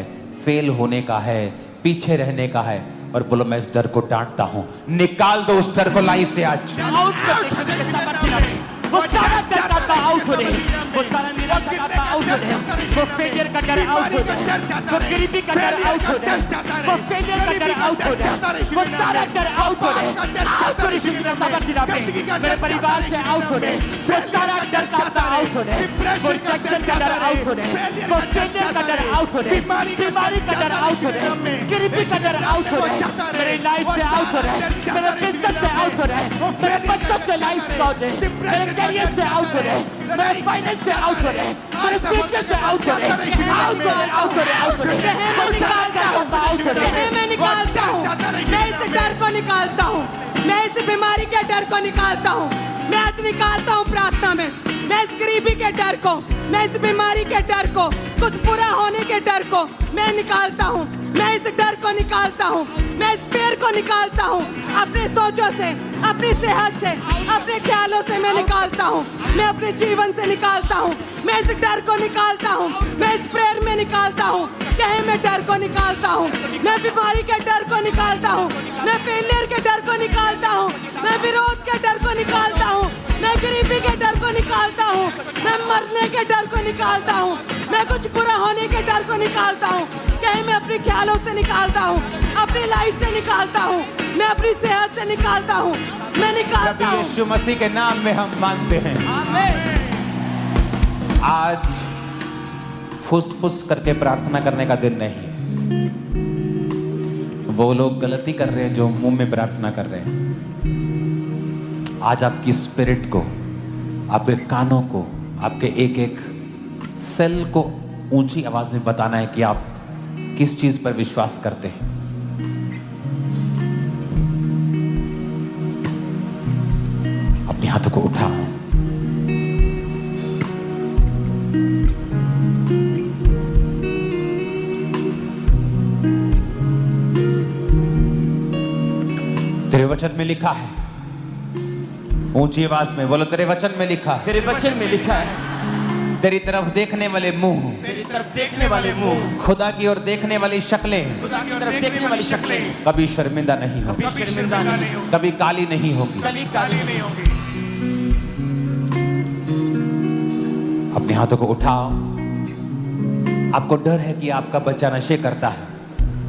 Speaker 1: फेल होने का है, पीछे रहने का है, और बोलो मैं इस डर को डांटता हूं। निकाल दो उस डर को लाइफ से आज।
Speaker 2: आउट कर दे यीशु के सामर्थ्य नाम में। वो सारा डर का आता आउट हो रहे, वो सारा निराशा का आता आउट हो रहे, वो फेलियर का डर आउट हो रहे, वो गरीबी का डर आउट हो रहे, वो फेलियर का डर आउट हो रहे, वो सारा डर आउट हो रहे, आउट हो रहे यीशु के सामर्थ्य नाम में। मेरे परिवार से आउट हो रहे, वो सारा डर का आता आउट हो रहे, वो रिजेक्शन का डर आउट हो रहे, वो फेलियर का डर आउट हो रहे, बीमारी का डर आउट हो रहे, गरीबी का डर आउट हो रहे, मेरे लाइफ से आउट हो रहे, मेरे बिजनेस से आउट हो रहे, मेरे बच्चों से लाइफ से आउट हो रहे, मेरे कैरियर से आउट हो रहे, मेरे फाइनेंस से आउट हो रहे, मेरे फ्यूचर से आउट हो रहे, आउट हो रहे, आउट हो रहे, आउट हो रहे,
Speaker 4: मैं निकालता हूँ, मैं इस डर को निकालता हूँ, मैं इस बीमारी के डर को निकालता हूँ, मैं आज निकालता हूँ प्रार्थना में, मैं इस गरीबी के डर को, मैं इस बीमारी के डर को, कुछ बुरा होने के डर को मैं निकालता हूँ, मैं इस डर को निकालता हूँ, मैं इस फेर को निकालता हूँ, अपने सोचों से, अपनी सेहत से, अपने ख्यालों से मैं निकालता हूँ, मैं अपने जीवन से निकालता हूँ, मैं इस डर को निकालता हूँ, मैं इस प्रेयर में निकालता हूँ, कहे मैं डर को निकालता हूँ, मैं बीमारी के डर को निकालता हूँ, मैं फेलियर के डर को निकालता हूँ, मैं विरोध के डर को निकालता हूँ, मैं गरीबी के डर को निकालता हूँ, मैं मरने के डर को निकालता हूँ, मैं कुछ बुरा होने के डर को निकालता हूँ, कहीं मैं अपने ख्यालों से निकालता हूँ, अपनी लाइफ से निकालता हूँ, मैं अपनी सेहत से निकालता हूँ, मैं निकालता हूँ।
Speaker 1: यीशु मसीह के नाम में हम मानते हैं। आज फुस-फुस करके प्रार्थना करने का दिन नहीं। वो लोग गलती कर रहे हैं जो मुंह में प्रार्थना कर रहे हैं। आज आपकी स्पिरिट को, आपके कानों को, आपके एक एक सेल को ऊंची आवाज में बताना है कि आप किस चीज पर विश्वास करते हैं। अपने हाथों को उठाओ। तेरे वचन में लिखा है, ऊंची आवाज में बोलो, तेरे वचन में लिखा है,
Speaker 2: तेरे वचन में लिखा है,
Speaker 1: तेरी तरफ देखने वाले मुंह,
Speaker 2: तेरी तरफ देखने वाले मुंह,
Speaker 1: खुदा की ओर देखने वाली शक्लें
Speaker 2: खुदा की तरफ देखने वाली शक्लें
Speaker 1: कभी शर्मिंदा नहीं होगी,
Speaker 2: कभी शर्मिंदा नहीं होगी,
Speaker 1: कभी काली नहीं होगी।
Speaker 2: कली काली नहीं होगी।
Speaker 1: अपने हाथों को उठाओ। आपको डर है कि आपका बच्चा नशे करता है,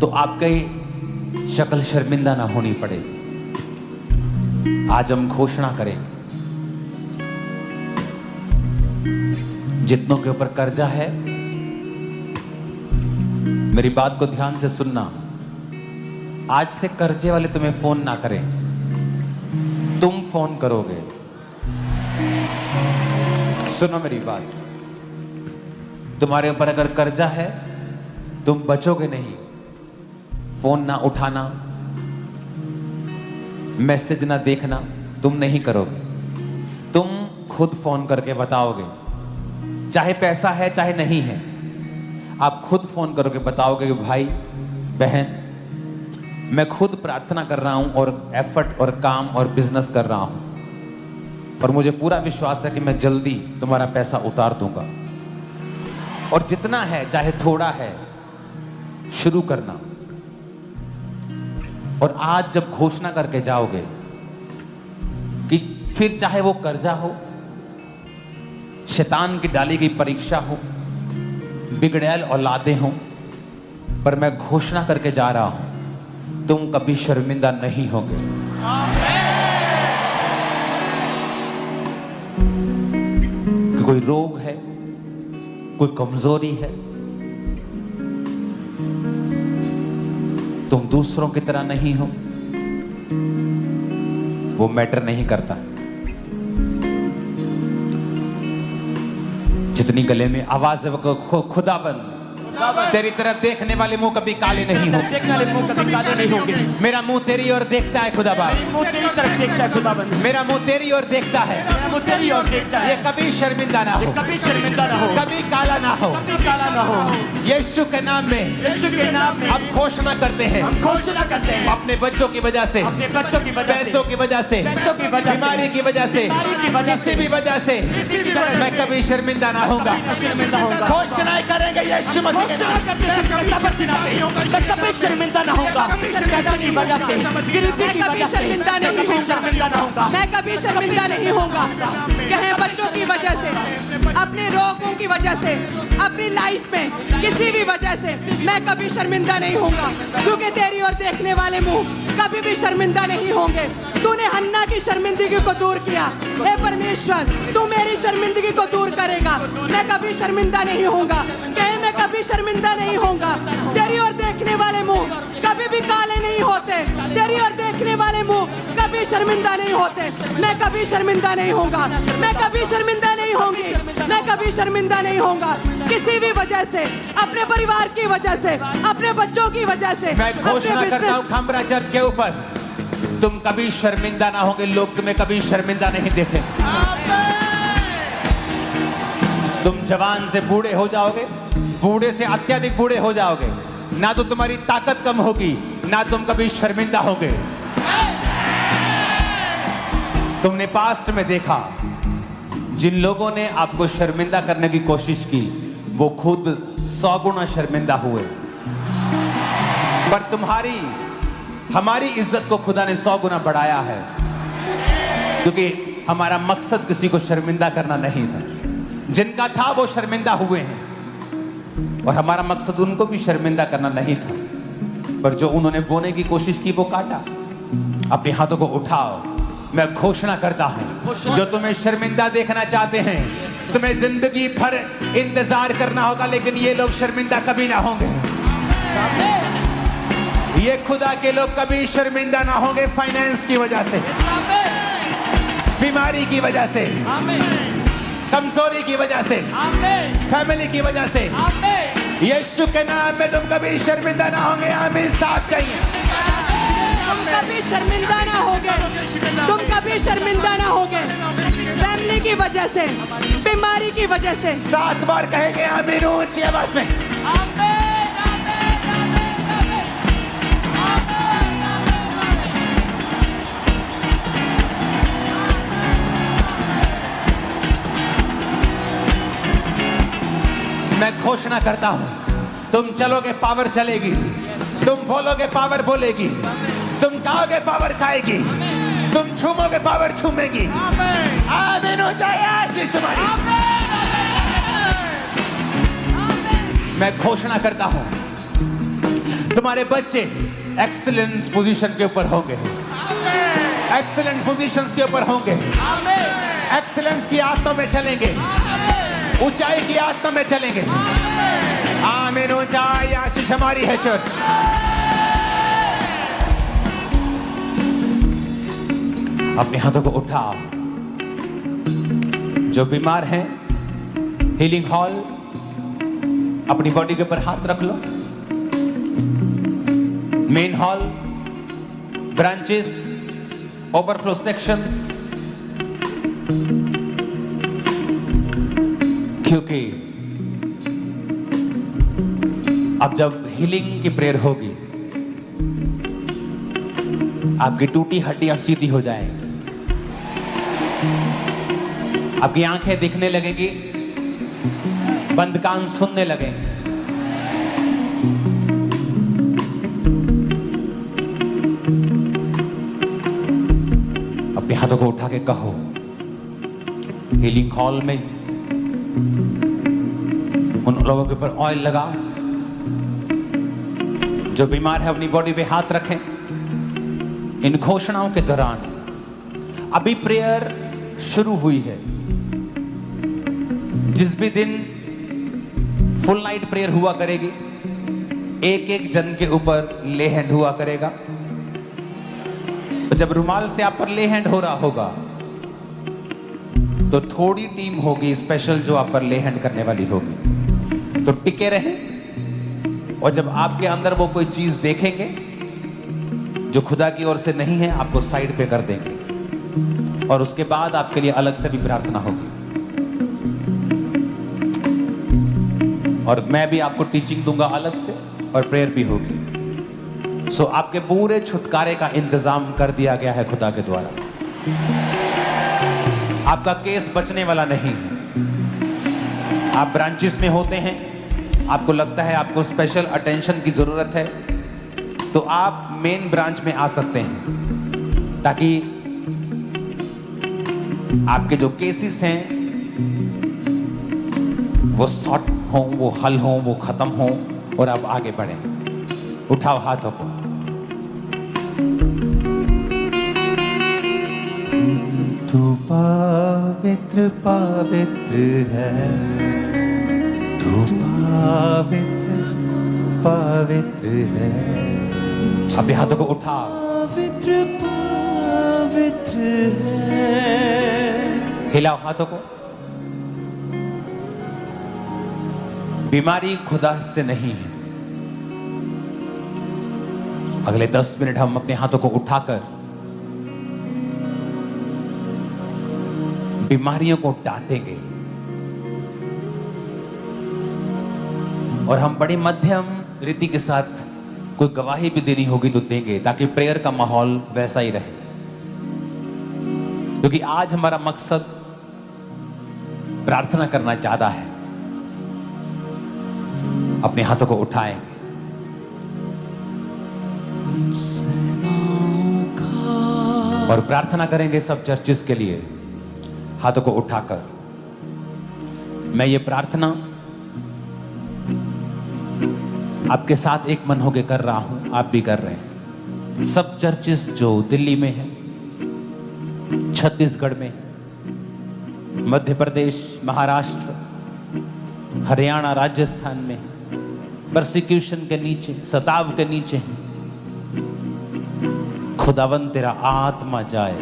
Speaker 1: तो आपकी शक्ल शर्मिंदा ना होनी पड़े। आज हम घोषणा करें, जितनों के ऊपर कर्जा है, मेरी बात को ध्यान से सुनना। आज से कर्जे वाले तुम्हें फोन ना करें, तुम फोन करोगे। सुनो मेरी बात, तुम्हारे ऊपर अगर कर्जा है, तुम बचोगे नहीं। फोन ना उठाना, मैसेज ना देखना तुम नहीं करोगे। तुम खुद फोन करके बताओगे, चाहे पैसा है चाहे नहीं है, आप खुद फोन करोगे, बताओगे कि भाई बहन, मैं खुद प्रार्थना कर रहा हूं और एफर्ट और काम और बिजनेस कर रहा हूं, और मुझे पूरा विश्वास है कि मैं जल्दी तुम्हारा पैसा उतार दूंगा। और जितना है, चाहे थोड़ा है, शुरू करना। और आज जब घोषणा करके जाओगे कि फिर चाहे वो कर्जा हो, शैतान की डाली गई परीक्षा हो, बिगड़ैल औलादें हो, पर मैं घोषणा करके जा रहा हूं, तुम कभी शर्मिंदा नहीं होगे। कि कोई रोग है, कोई कमजोरी है, तुम दूसरों की तरह नहीं हो, वो मैटर नहीं करता। जितनी गले में आवाज है वो खुदाबंद, तेरी तरफ देखने वाले मुंह कभी काले नहीं होंगे,
Speaker 2: देखने वाले मुंह कभी काले नहीं होंगे।
Speaker 1: मेरा मुंह तेरी ओर देखता है खुदाबंद,
Speaker 2: मुंह तेरी तरफ देखता है खुदाबंद,
Speaker 1: मेरा मुंह तेरी ओर देखता है,
Speaker 2: मेरा मुंह तेरी ओर देखता है।
Speaker 1: ये कभी शर्मिंदा ना हो,
Speaker 2: कभी शर्मिंदा ना हो,
Speaker 1: कभी काला ना हो,
Speaker 2: कभी काला ना हो।
Speaker 1: यीशु के नाम में,
Speaker 2: यीशु के नाम में
Speaker 1: हम घोषणा करते हैं,
Speaker 2: हम घोषणा करते हैं,
Speaker 1: अपने बच्चों की वजह से,
Speaker 2: अपने बच्चों की वजह से,
Speaker 1: पैसों की वजह से,
Speaker 2: पैसों की वजह से,
Speaker 1: बीमारी की वजह से,
Speaker 2: बीमारी की वजह से,
Speaker 1: किसी भी वजह से
Speaker 2: किसी भी वजह
Speaker 1: मैं
Speaker 2: से
Speaker 1: कभी शर्मिंदा ना होऊंगा।
Speaker 2: शर्मिंदा होऊंगा।
Speaker 1: घोषणा करेंगे यीशु मसीह
Speaker 2: घोषणा करते हैं यीशु के सामर्थ्य नाम में, मैं कभी शर्मिंदा ना होऊंगा, कहने की वजह से, गिरती की वजह से,
Speaker 4: शर्मिंदा नहीं होऊंगा, मैं कभी शर्मिंदा नहीं होऊंगा। कहें बच्चों की वजह से, अपने रोगों की वजह से, अपनी लाइफ में किसी भी वजह से मैं कभी शर्मिंदा नहीं होऊंगा, क्योंकि तेरी और देखने वाले मुंह कभी भी शर्मिंदा नहीं होंगे। तूने हन्ना की शर्मिंदगी को दूर किया, हे परमेश्वर तू मेरी शर्मिंदगी को दूर करेगा, मैं कभी शर्मिंदा नहीं होऊंगा। कहे मैं कभी शर्मिंदा नहीं होऊंगा। तेरी और देखने वाले मुंह कभी भी काले नहीं होते, तेरी और देखने वाले मुंह कभी शर्मिंदा नहीं होते। मैं कभी शर्मिंदा नहीं होऊंगा, मैं कभी शर्मिंदा नहीं होंगी, मैं कभी शर्मिंदा नहीं होऊंगा, किसी भी वजह से, अपने परिवार की वजह से, अपने बच्चों की वजह से।
Speaker 1: मैं घोषणा करता हूँ खमरा चर्च के ऊपर, तुम कभी शर्मिंदा ना होगे, लोग तुम्हें कभी शर्मिंदा नहीं देखेंगे। तुम जवान से बूढ़े हो जाओगे, बूढ़े से अत्यधिक बूढ़े हो जाओगे, ना तो तुम्हारी ताकत कम होगी, ना तुम कभी शर्मिंदा होगे। तुमने पास्ट में देखा, जिन लोगों ने आपको शर्मिंदा करने की कोशिश की वो खुद 100 गुना शर्मिंदा हुए, पर तुम्हारी हमारी इज्जत को खुदा ने 100 गुना बढ़ाया है, क्योंकि हमारा मकसद किसी को शर्मिंदा करना नहीं था। जिनका था वो शर्मिंदा हुए हैं, और हमारा मकसद उनको भी शर्मिंदा करना नहीं था, पर जो उन्होंने बोने की कोशिश की वो काटा। अपने हाथों को उठाओ, मैं घोषणा करता हूं, जो तुम्हें शर्मिंदा देखना चाहते हैं, तुम्हें जिंदगी भर इंतजार करना होगा, लेकिन ये लोग शर्मिंदा कभी ना होंगे। ये खुदा के लोग कभी शर्मिंदा ना होंगे। फाइनेंस की वजह से, बीमारी की वजह से, कमजोरी की वजह से, फैमिली की वजह से, यीशु के नाम में तुम कभी शर्मिंदा ना होंगे। आमीन। साथ चाहिए।
Speaker 4: तुम कभी शर्मिंदा ना होगे, तुम कभी शर्मिंदा ना होगे, फैमिली की वजह से, बीमारी की वजह से।
Speaker 1: 7 बार कहेंगे आमीन ऊंची आवाज में। मैं घोषणा करता हूं, तुम चलोगे पावर चलेगी, तुम बोलोगे पावर बोलेगी, तुम खाओगे पावर खाएगी, तुम छूमोगे पावर छूमेगी। आमीन हो जाए आशीष तुम्हारी। मैं घोषणा करता हूं, तुम्हारे बच्चे एक्सीलेंस पोजीशन के ऊपर होंगे, एक्सीलेंट पोजीशंस के ऊपर होंगे, एक्सीलेंस की आत्मा में चलेंगे, ऊंचाई की आत्मा में चलेंगे। आमीन। ऊंचाई आशीष हमारी है चर्च। अपने हाथों को उठाओ। जो बीमार हैं, हीलिंग हॉल, अपनी बॉडी के ऊपर हाथ रख लो। Main hall, branches, overflow sections, क्योंकि अब जब हीलिंग की प्रेयर होगी, आपकी टूटी हड्डियां सीधी हो जाएंगी, आपकी आंखें दिखने लगेंगी, बंद कान सुनने लगेंगे। अपने हाथों को उठा के कहो, हीलिंग हॉल में उन लोगों के ऊपर ऑयल लगाओ। जो बीमार है अपनी बॉडी पे हाथ रखें। इन घोषणाओं के दौरान अभी प्रेयर शुरू हुई है। जिस भी दिन फुल नाइट प्रेयर हुआ करेगी, एक एक जन के ऊपर ले हैंड हुआ करेगा। जब रुमाल से आप पर ले हैंड हो रहा होगा, तो थोड़ी टीम होगी स्पेशल जो आप पर ले हैंड करने वाली होगी। तो टिके रहें, और जब आपके अंदर वो कोई चीज देखेंगे जो खुदा की ओर से नहीं है, आपको साइड पे कर देंगे, और उसके बाद आपके लिए अलग से भी प्रार्थना होगी। और मैं भी आपको टीचिंग दूंगा अलग से, और प्रेयर भी होगी। सो आपके पूरे छुटकारे का इंतजाम कर दिया गया है खुदा के द्वारा। आपका केस बचने वाला नहीं है। आप ब्रांचेस में होते हैं, आपको लगता है आपको स्पेशल अटेंशन की जरूरत है, तो आप मेन ब्रांच में आ सकते हैं, ताकि आपके जो केसेस हैं वो सॉर्ट हो, वो हल हो, वो खत्म हो और आप आगे बढ़ें। उठाओ हाथों को। तू पवित्र पवित्र है, तू पवित्र पवित्र है। अपने हाथों को उठाओ।
Speaker 5: पवित्र पवित्र है।
Speaker 1: हिलाओ हाथों को। बीमारी खुदा से नहीं है। अगले 10 मिनट हम अपने हाथों को उठाकर बीमारियों को डांटेंगे और हम बड़ी मध्यम रीति के साथ कोई गवाही भी देनी होगी तो देंगे, ताकि प्रेयर का माहौल वैसा ही रहे। क्योंकि आज हमारा मकसद प्रार्थना करना ज्यादा है। अपने हाथों को उठाएंगे और प्रार्थना करेंगे सब चर्चिस के लिए, हाथों को उठाकर। मैं ये प्रार्थना आपके साथ एक मन होकर कर रहा हूं, आप भी कर रहे हैं। सब चर्चिस जो दिल्ली में है, छत्तीसगढ़ में, मध्य प्रदेश, महाराष्ट्र, हरियाणा, राजस्थान में परसिक्यूशन के नीचे, सताव के नीचे हैं, खुदावन तेरा आत्मा जाए।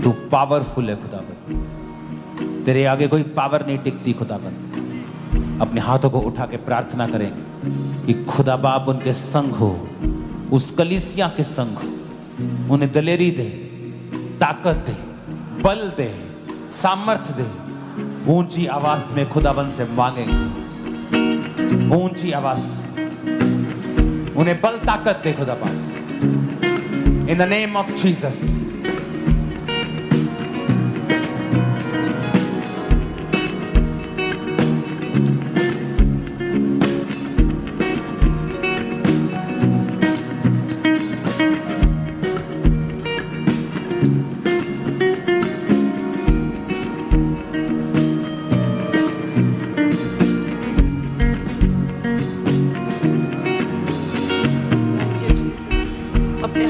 Speaker 1: तू पावरफुल है खुदावन, तेरे आगे कोई पावर नहीं टिकती खुदावन। अपने हाथों को उठा के प्रार्थना करेंगे कि खुदा बाप उनके संग हो, उस कलीसिया के संग हो। उन्हें दलेरी दे, ताकत दे, बल दे, सामर्थ्य दे। ऊंची आवाज में खुदावन से मांगेंगे, ऊंची आवाज। उन्हें बल ताकत दे खुदा बाप, इन द नेम ऑफ जीसस।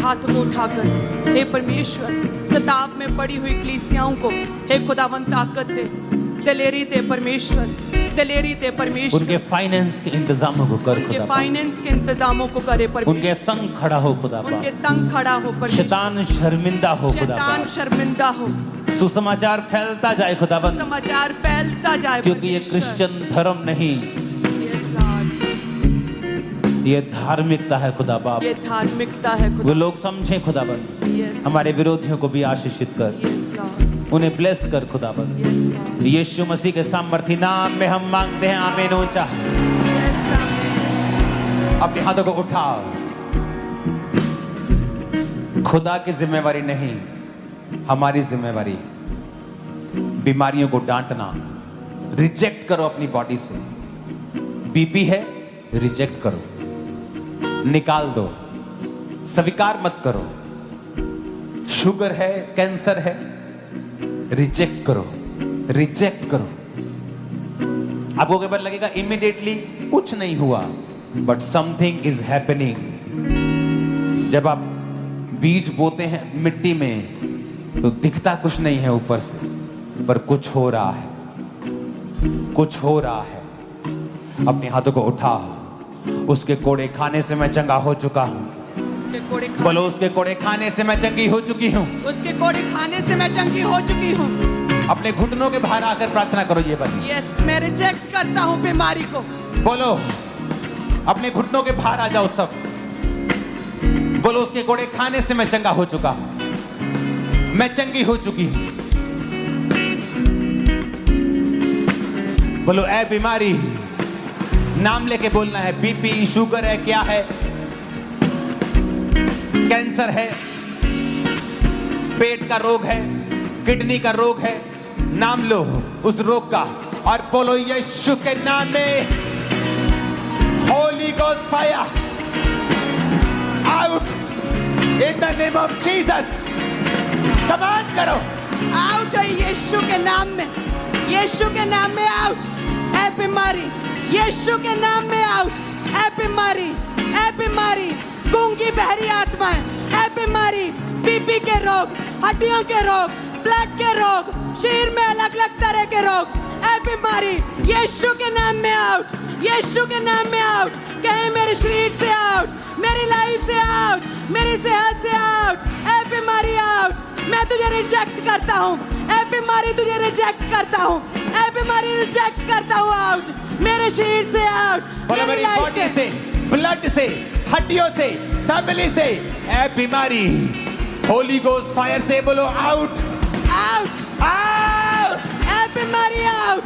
Speaker 4: हाथों को उठाकर, हे परमेश्वर, सताव में पड़ी हुई कलीसियाओं को हे खुदावन ताकत दे, दलेरी दे परमेश्वर, दलेरी दे परमेश्वर।
Speaker 1: उनके फाइनेंस के इंतजामों को कर खुदा,
Speaker 4: फाइनेंस के इंतजामों को करे परमेश्वर।
Speaker 1: उनके संग खड़ा हो खुदा,
Speaker 4: उनके संग खड़ा हो परमेश्वर।
Speaker 1: शैतान शर्मिंदा हो खुदा,
Speaker 4: शैतान शर्मिंदा हो।
Speaker 1: सुसमाचार फैलता जाए खुदावन,
Speaker 4: समाचार फैलता जाए,
Speaker 1: क्योंकि ये क्रिश्चियन धर्म नहीं, ये धार्मिकता है खुदा बाप।
Speaker 4: ये धार्मिकता है खुदा।
Speaker 1: वो लोग समझें खुदावन। हमारे विरोधियों को भी आशीषित कर, उन्हें ब्लेस कर खुदावन। यीशु मसीह के सामर्थी नाम में हम मांगते हैं, आमीन। ऊंचा अपने हाथों को उठाओ। खुदा की जिम्मेवारी नहीं, हमारी जिम्मेवारी। बीमारियों को डांटना, रिजेक्ट करो अपनी बॉडी से। बीपी है, रिजेक्ट करो, निकाल दो, स्वीकार मत करो। शुगर है, कैंसर है, रिजेक्ट करो, रिजेक्ट करो। आपको कई बार लगेगा इमीडिएटली कुछ नहीं हुआ, बट समथिंग इज हैपनिंग। जब आप बीज बोते हैं मिट्टी में तो दिखता कुछ नहीं है ऊपर से, पर कुछ हो रहा है, कुछ हो रहा है। अपने हाथों को उठा। उसके कोड़े खाने से मैं चंगा हो चुका हूँ। बोलो, उसके कोड़े खाने से मैं चंगी हो चुकी हूँ।
Speaker 4: उसके कोड़े खाने से मैं चंगी हो चुकी हूँ।
Speaker 1: अपने घुटनों के बाहर आकर प्रार्थना करो ये बात।
Speaker 4: यस, मैं रिजेक्ट करता हूँ बीमारी को।
Speaker 1: बोलो, अपने घुटनों के बाहर आ जाओ सब। बोलो, उसके कोड़े खाने से मैं चंगा हो चुका हूँ, मैं चंगी हो चुकी हूँ। बोलो, ऐ बीमारी, नाम लेके बोलना है। बीपी, शुगर है, क्या है, कैंसर है, पेट का रोग है, किडनी का रोग है, नाम लो उस रोग का। और बोलो यीशु के नाम में Holi ghost fire out in the name of Jesus. Command करो
Speaker 4: आउट है यीशु के नाम में, यीशु के नाम में आउट है बीमारी, यीशु के नाम में आउट है बीमारी, है बीमारी, गूंगी बहरी आत्माएं, है बीमारी, बीपी के रोग, हड्डियों के रोग, ब्लड के रोग, शरीर में अलग अलग तरह के रोग, है बीमारी, यीशु के नाम में आउट, यीशु के नाम में आउट। कहे मेरे शरीर से आउट, मेरी लाइफ से आउट, मेरी सेहत से आउट, है बीमारी आउट। मैं तुझे रिजेक्ट करता हूँ, ऐ बीमारी तुझे रिजेक्ट करता हूँ, ऐ बीमारी रिजेक्ट करता हूँ आउट, मेरे शरीर से आउट,
Speaker 1: बोलो मेरी बॉडी से, ब्लड से, हड्डियों से, फैमिली से, ऐ बीमारी होली गोस्ट फायर से बोलो आउट
Speaker 4: आउट
Speaker 1: आउट।
Speaker 4: ऐ बीमारी आउट,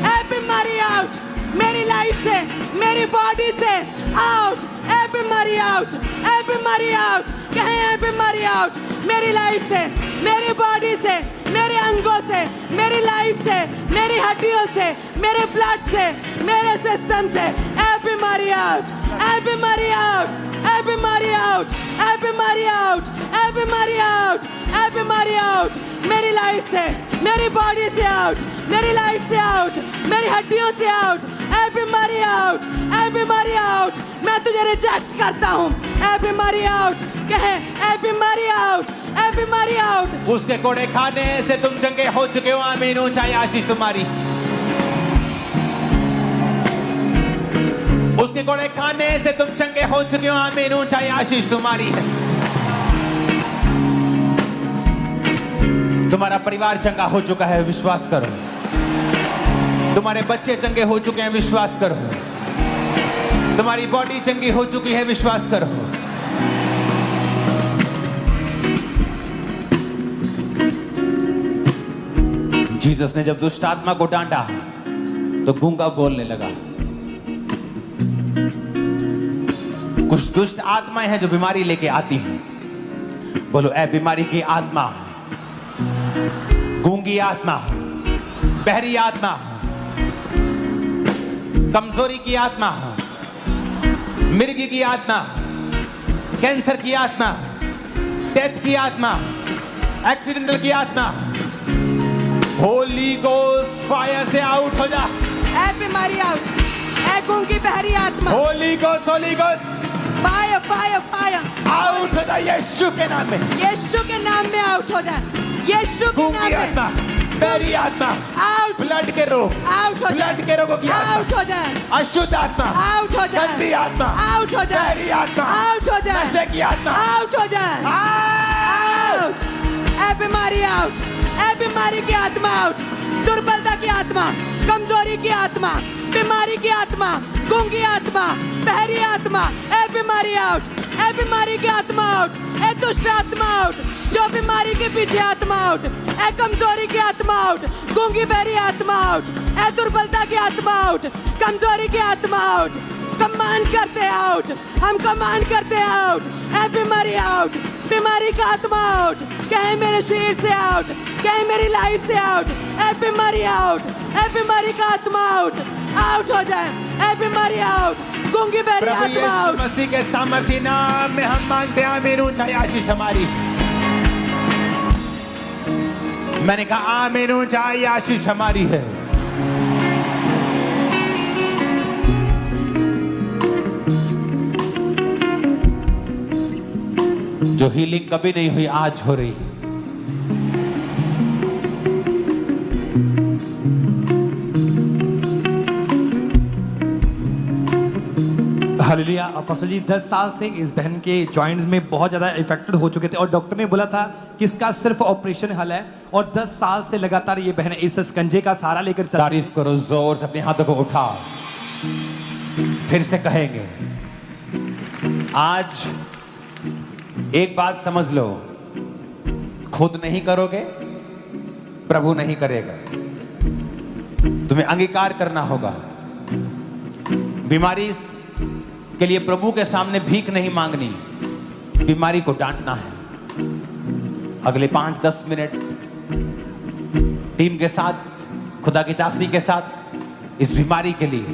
Speaker 4: ऐ बीमारी आउट, मेरी लाइफ से, मेरी बॉडी से आउट, ऐ बीमारी आउट, ऐ बीमारी आउट। कहें ऐ बीमारी आउट, मेरी लाइफ से, मेरी बॉडी से, मेरे अंगों से, मेरी लाइफ से, मेरी हड्डियों से, मेरे ब्लड से, मेरे सिस्टम से, ऐ बीमारी आउट, ऐ बीमारी आउट, ऐ बीमारी आउट, ऐ बीमारी आउट, ऐ बीमारी आउट, ऐ बीमारी आउट, मेरी लाइफ से, मेरी बॉडी से आउट, मेरी लाइफ से आउट, मेरी हड्डियों से आउट, ऐ बीमारी आउट, ऐ बीमारी आउट। मैं तुझे रिजेक्ट करता हूँ, ऐ बीमारी आउट। कहे ऐ बीमारी आउट, ऐ बीमारी आउट।
Speaker 1: उसके कोड़े खाने से तुम चंगे हो चुके हो, आमीन। ऊंचाई आशीष तुम्हारी। उसके कोड़े खाने से तुम चंगे हो चुके हो, आमीन। ऊंचाई आशीष तुम्हारी है। तुम्हारा परिवार चंगा हो चुका है, विश्वास करो। तुम्हारे बच्चे चंगे हो चुके हैं, विश्वास करो। तुम्हारी बॉडी चंगी हो चुकी है, विश्वास करो। जीसस ने जब दुष्ट आत्मा को डांटा तो गूंगा बोलने लगा। कुछ दुष्ट आत्माएं हैं जो बीमारी लेके आती हैं। बोलो ऐ बीमारी की आत्मा, गूंगी आत्मा, बहरी आत्मा, कमजोरी की आत्मा, मिर्गी की आत्मा, कैंसर की आत्मा, डेथ की आत्मा, एक्सीडेंटल की आत्मा, होली गोस्ट फायर से आउट हो जा।
Speaker 4: ऐ बीमारी आउट, ऐ गूंगी बहरी आत्मा,
Speaker 1: Holi ghost
Speaker 4: fire fire fire
Speaker 1: out हो जा यीशु के नाम में।
Speaker 4: यीशु के नाम में आउट हो जाए, यीशु के नाम
Speaker 1: गूंगी
Speaker 4: में
Speaker 1: आत्मा, बहरी आत्मा,
Speaker 4: आउट,
Speaker 1: ब्लड के रोग,
Speaker 4: आउट हो जाए,
Speaker 1: ब्लड के रोगों की
Speaker 4: आउट
Speaker 1: आत्मा,
Speaker 4: हो जाए,
Speaker 1: अशुद्ध आत्मा,
Speaker 4: आउट हो जाए,
Speaker 1: गंदी आत्मा,
Speaker 4: आउट हो जाए,
Speaker 1: बहरी आत्मा,
Speaker 4: आउट हो जाए,
Speaker 1: नशे की आत्मा,
Speaker 4: आउट हो जाए, आउट। ऐ बीमारी आउट, ऐ बीमारी की आत्मा आउट, दुर्बलता की आत्मा, कमजोरी की आत्मा, बीमारी की आत्मा, गूंगी आत्मा, बहरी आत्मा, ऐ बीमारी आउट, ऐ बीमारी की आत्मा आउट, ऐ दुष्ट आत्मा आउट, जो बीमारी के पीछे आत्मा आउट, ऐ कमजोरी की आत्मा आउट, गूंगी बहरी आत्मा आउट, ऐ दुर्बलता की आत्मा आउट, कमजोरी की आत्मा आउट। कमांड करते आउट, हम कमांड करते आउट, ऐ बीमारी आउट, बीमारी का आत्मा आउट। कहे मेरे शरीर से आउट, कहे मेरी लाइफ से आउट, ऐ बीमारी आउट, ऐ बीमारी का आत्मा आउट, आउट हो जाए, ऐ बीमारी आउट, गूंगी बहरी
Speaker 1: प्रभु
Speaker 4: आत्मा
Speaker 1: यीशु
Speaker 4: आउट।
Speaker 1: मसीह के सामर्थ्य नाम में हम मांगते हैं, आमीन। ऊंचाई आशीष हमारी। मैंने कहा आमीन, ऊंचाई आशीष हमारी है। जो हीलिंग कभी नहीं हुई आज हो रही है।
Speaker 6: हालेलुया। अपोस्टल जी 10 साल से इस बहन के जॉइंट्स में बहुत ज़्यादा इफेक्टेड हो चुके थे और डॉक्टर ने बोला था कि इसका सिर्फ ऑपरेशन हल है, और 10 साल से लगातार ये बहन इस स्कंजे का सहारा लेकर चल।
Speaker 1: तारीफ करो जोर से, अपने हाथों को उठाओ। फिर से कहेंगे, आज एक बात समझ लो, खुद नहीं करोगे प्रभु नहीं करेगा। तुम्हें अंगीकार करना होगा। बीमारी के लिए प्रभु के सामने भीख नहीं मांगनी, बीमारी को डांटना है। अगले 5-10 मिनट टीम के साथ खुदा की दासी के साथ इस बीमारी के लिए,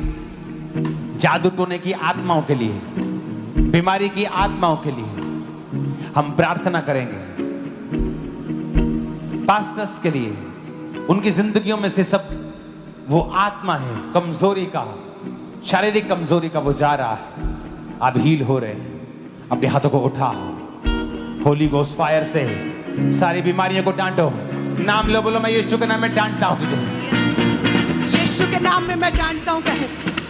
Speaker 1: जादू टोने की आत्माओं के लिए, बीमारी की आत्माओं के लिए हम प्रार्थना करेंगे। पास्टर्स के लिए, उनकी जिंदगियों में से सब वो आत्मा है कमजोरी का, शारीरिक कमजोरी का, वो जा रहा है। आप हील हो रहे हैं। अपने हाथों को उठा, होली गोस्ट फायर से सारी बीमारियों को डांटो। नाम लो, बोलो मैं यीशु के नाम में डांटता हूं तुझे।
Speaker 4: यीशु के नाम में मैं डांटता हूँ कहे।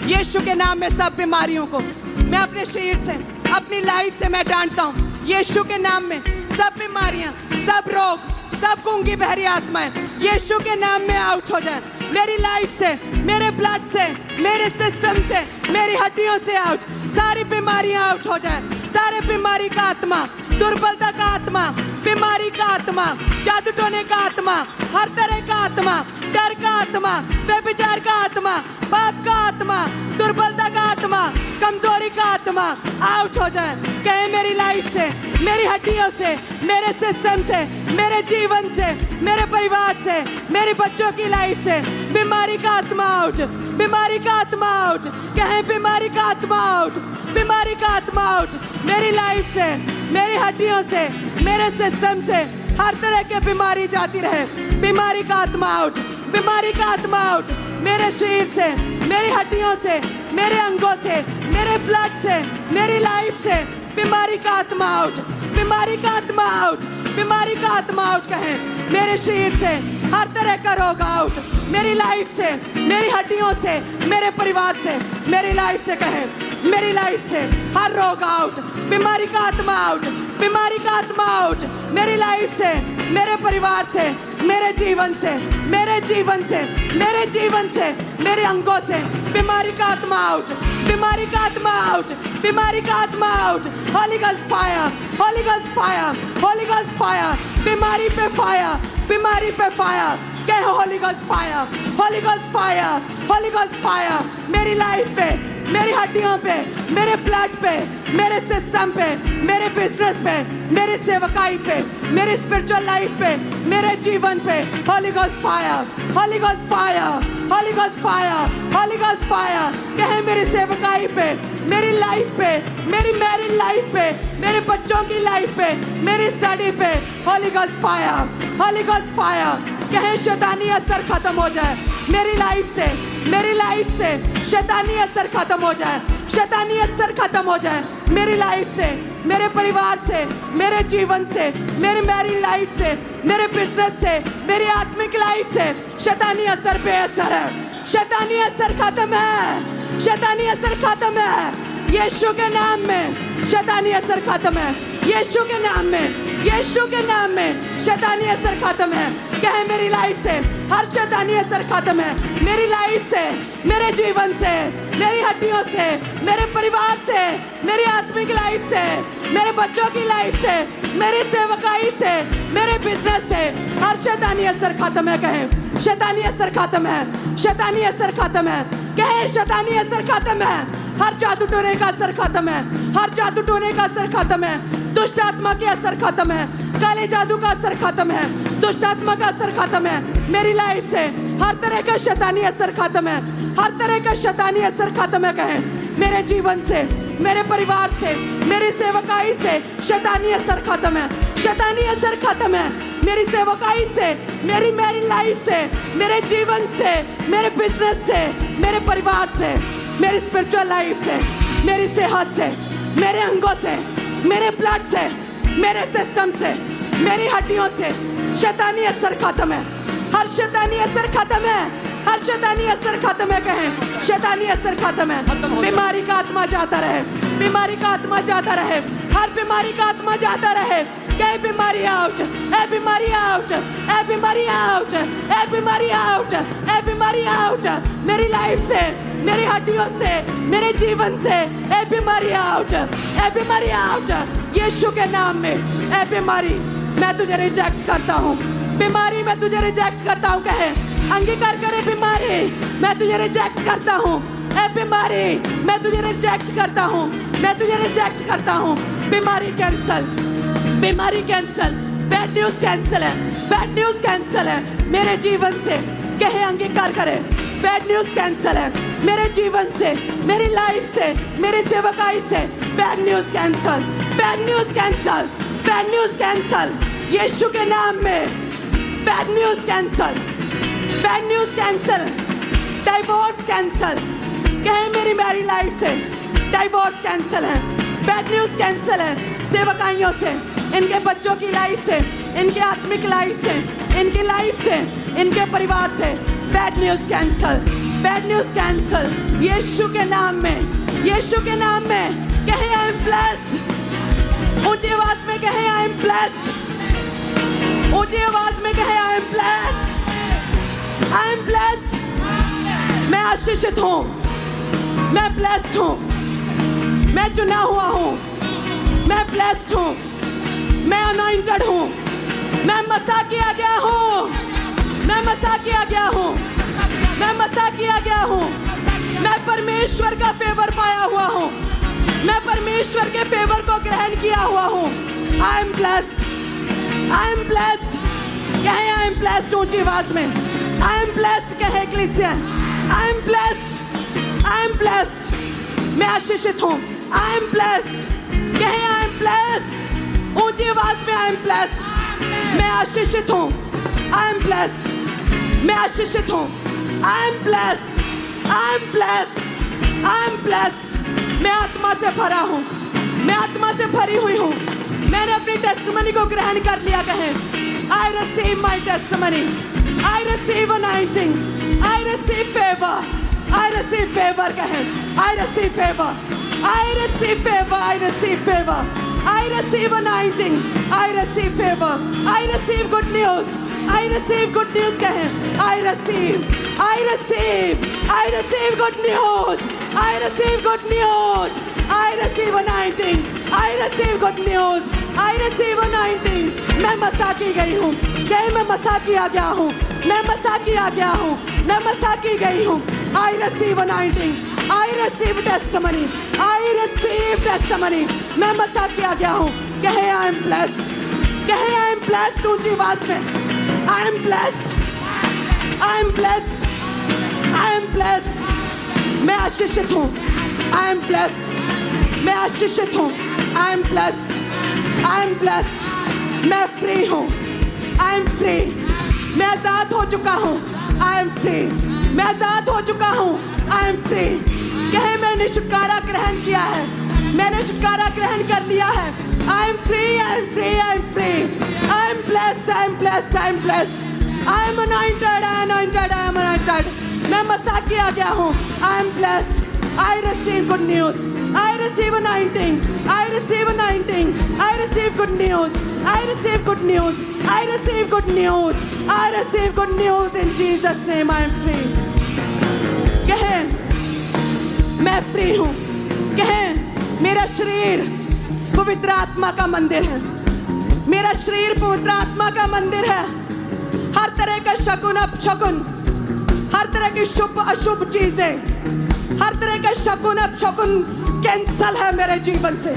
Speaker 4: यीशु के नाम में सब बीमारियों को मैं अपने शरीर से, अपनी लाइफ से मैं डांटता हूँ। यीशु के नाम में सब बीमारियां, सब रोग, सब गूंगी बहरी आत्माएं यीशु के नाम में आउट हो जाए। मेरी लाइफ से, मेरे ब्लड से, मेरे सिस्टम से, मेरी हड्डियों से आउट। सारी बीमारियां आउट हो जाए। सारे बीमारी का आत्मा, दुर्बलता का आत्मा, बीमारी का आत्मा, जादू टोने का आत्मा, हर तरह का आत्मा, डर का आत्मा, व्यभिचार का आत्मा, पाप का आत्मा, दुर्बलता का आत्मा, कमजोरी का आत्मा आउट हो जाए। कहे मेरी लाइफ से, मेरी हड्डियों से, मेरे सिस्टम से, मेरे जीवन से, मेरे परिवार से, मेरे बच्चों की लाइफ से बीमारी का आत्मा आउट, बीमारी का आत्मा आउट। कहे बीमारी का आत्मा आउट, बीमारी का आत्मा आउट। मेरी लाइफ से, मेरी हड्डियों से, मेरे सिस्टम से हर तरह की बीमारी जाती रहे। बीमारी का आत्मा आउट, बीमारी का आत्मा आउट। मेरे शरीर से, मेरी हड्डियों से, मेरे अंगों से, मेरे ब्लड से, मेरी लाइफ से बीमारी का आत्मा आउट, बीमारी का आत्मा आउट, बीमारी का आत्मा आउट। कहें मेरे शरीर से हर तरह का रोग आउट, मेरी लाइफ से, मेरी हड्डियों से, मेरे परिवार से, मेरी लाइफ से। कहें मेरी लाइफ से हर रोग आउट, बीमारी का आत्मा आउट, बीमारी का आत्मा आउट। मेरी लाइफ से, मेरे परिवार से, मेरे जीवन से, मेरे जीवन से, मेरे जीवन से, मेरे अंगों से बीमारी का आत्मा आउट, बीमारी का आत्मा आउट, बीमारी का आत्मा out. Holi ghost fire, Holi ghost fire, Holi ghost fire. बीमारी पे फायर, बीमारी पे फायर। कहो Holi ghost fire, Holi ghost fire, Holi ghost fire. मेरी लाइफ पे, मेरी हड्डियों पे, मेरे ब्लड पे, मेरे सिस्टम पे, मेरे बिजनेस पे, मेरी सेवकाई पे, मेरी स्पिरिचुअल लाइफ पे, मेरे जीवन पे Holi ghost fire, Holi ghost fire, Holi ghost fire, Holi ghost fire. कहे मेरी सेवकाई पे, मेरी लाइफ पे, मेरी मैरिड लाइफ पे, मेरे बच्चों की लाइफ पे, मेरी स्टडी पे Holi ghost fire, Holi ghost fire. कहे शैतानी असर खत्म हो जाए मेरी लाइफ से, मेरी लाइफ से शैतानी असर खत्म हो जाए, शैतानी असर खत्म हो जाए मेरी लाइफ से, मेरे परिवार से, मेरे जीवन से, मेरी मैरिड लाइफ से, मेरे बिजनेस से, मेरी आत्मिक लाइफ से। शैतानी असर बेअसर है, शैतानी असर खत्म है, शैतानी असर खत्म है। यीशु के नाम में शैतानी असर खत्म है, यीशु के नाम में, यीशु के नाम में शैतानी असर खत्म है। कहे मेरी लाइफ से हर शैतानी असर खत्म है, मेरी लाइफ से, मेरे जीवन से, मेरी हड्डियों से, मेरे परिवार से, मेरी आत्मिक लाइफ से, मेरे बच्चों की लाइफ से, मेरी सेवकाई से, मेरे बिजनेस से हर शैतानी असर खत्म है। कहे शैतानी असर खत्म है, शैतानी असर खत्म है। कहे शैतानी असर खत्म है, हर जादू टोने का असर खत्म है, हर जादू टोने का असर खत्म है। दुष्ट आत्मा के असर खत्म है, काले जादू का असर खत्म है, दुष्ट आत्मा का असर खत्म है मेरी लाइफ से। हर तरह का शैतानी असर खत्म है, हर तरह का शैतानी असर खत्म है। कहे मेरे जीवन से, मेरे परिवार से, मेरी सेवकाई से शैतानी असर खत्म है, शैतानी असर खत्म है मेरी सेवकाई से, मेरी मैरिड लाइफ से, मेरे जीवन से, मेरे बिजनेस से, मेरे परिवार से, मेरी स्पिरिचुअल लाइफ से, मेरी सेहत से, मेरे अंगों से, मेरे ब्लड से, मेरे सिस्टम से, मेरी हड्डियों से शैतानी असर खत्म है, हर शैतानी असर खत्म है, हर शैतानी असर खत्म है। कहें शैतानी असर खत्म है। बीमारी का आत्मा जाता रहे, बीमारी का आत्मा जाता रहे, हर बीमारी का आत्मा जाता रहे। कहे बीमारी आउट, ए बीमारी आउट, ए बीमारी आउट, ए बीमारी आउट, ए बीमारी आउट मेरी लाइफ से, मेरी हड्डियों से, मेरे जीवन से ए बीमारी आउट, ए बीमारी आउट यीशु के नाम में। ए बीमारी मैं तुझे रिजेक्ट करता हूँ, बीमारी मैं तुझे रिजेक्ट करता हूँ। कहे अंगीकार करे बीमारी मैं तुझे रिजेक्ट करता हूँ, ए बीमारी मैं तुझे रिजेक्ट करता हूँ, मैं तुझे रिजेक्ट करता हूँ। बीमारी कैंसल, बीमारी कैंसल, बैड न्यूज कैंसल है, बैड न्यूज कैंसल है मेरे जीवन से, कहे अंगीकार करे। बैड न्यूज कैंसल है मेरे जीवन से, मेरी लाइफ से, मेरी सेवकाई से। Bad news cancel, bad news cancel, bad news cancel Yeshu के नाम में। Bad news cancel, bad news cancel, divorce cancel. कहे मेरी मैरी लाइफ से डाइवोर्स कैंसल है, बैड न्यूज कैंसल है सेवकाइयों से, इनके बच्चों की लाइफ से, इनके आत्मिक लाइफ से, इनकी लाइफ से, इनके परिवार से। Bad news cancel, bad news cancel Yeshu के नाम में, यीशु के नाम में। कहे आई एम ब्लेस्ड, ऊंची आवाज में कहे आई एम ब्लेस्ड, ऊंची आवाज में कहे आई am blessed, I am blessed. मैं आशीषित हूँ, मैं ब्लेस्ड हूँ, मैं चुना हुआ हूँ, मैं ब्लेस्ड हूँ, मैं अनॉइंटेड हूँ, मैं मसा किया गया हूँ, मैं मसा किया गया हूँ, मैं मसा किया गया हूँ। मैं परमेश्वर का फेवर पाया हुआ हूँ, मैं परमेश्वर के फेवर को ग्रहण किया हुआ हूँ। आई am blessed, I am blessed. कहे आई एम ब्लेस्ड ऊंची आवाज में। आई एम ब्लेस्ड कहे इक्लीसिया, I am blessed, I am blessed. मैं आशीषित हूँ, आई एम ब्लेस्ड। कहे आई एम ब्लेस्ड ऊंची आवाज में। आई एम ब्लेस्ड, मैं आशीषित हूँ, आई एम ब्लेस्ड, मैं आशीषित हूँ। आई am blessed, I am blessed, I am blessed. मैं आत्मा से भरा हूँ, मैं आत्मा से भरी हुई हूँ। मैंने अपनी टेस्टिमनी को ग्रहण कर लिया। कहे I receive my testimony, I receive anointing, I receive favour, I receive favour. कहे I receive favour, I receive favour, I receive favour, I receive anointing, I receive favour, I receive good news, I receive good news. कहे I receive, I receive, I receive good news, I receive good news, I receive anointing, I receive good news, I receive anointing. मैं मसा की गई हूँ, कहे मैं मसा किया गया हूँ, मैं मसा किया गया हूँ, मैं मसा की गई हूँ। आई receive anointing, I receive testimony, I receive testimony. मैं मसा किया गया हूँ। कहे आई एम ब्लेस्ड, कहे आई एम ब्लेस्ड ऊंची आवाज में। आई am blessed, I am blessed, I am blessed. मैं आशीषित हूँ, आई एम ब्लेस्ड, मैं आशीषित हूँ। आई am blessed, I am blessed. मैं फ्री हूँ, आई एम फ्री। मैं आजाद हो चुका हूँ, आई एम फ्री। मैं आजाद हो चुका हूँ, आई एम फ्री। कहे मैंने छुटकारा ग्रहण किया है, मैंने छुटकारा ग्रहण कर लिया है। I am free, I am free, I am free. I am blessed, I am blessed, I am blessed. I M anointed, I am anointed, I am anointed. मैं मसा किया गया हूँ। आई am blessed. I receive good news, I receive anointing, I receive anointing, I receive good news, I receive good news, I receive good news, I receive good news in Jesus name. I am free. कहे मैं free हूँ। कहे मेरा शरीर पवित्र आत्मा का मंदिर है, मेरा शरीर पवित्र आत्मा का मंदिर है। हर तरह का शकुन अपशकुन, हर तरह की शुभ अशुभ चीजें, हर तरह का शकुन अपशकुन कैंसल है मेरे जीवन से।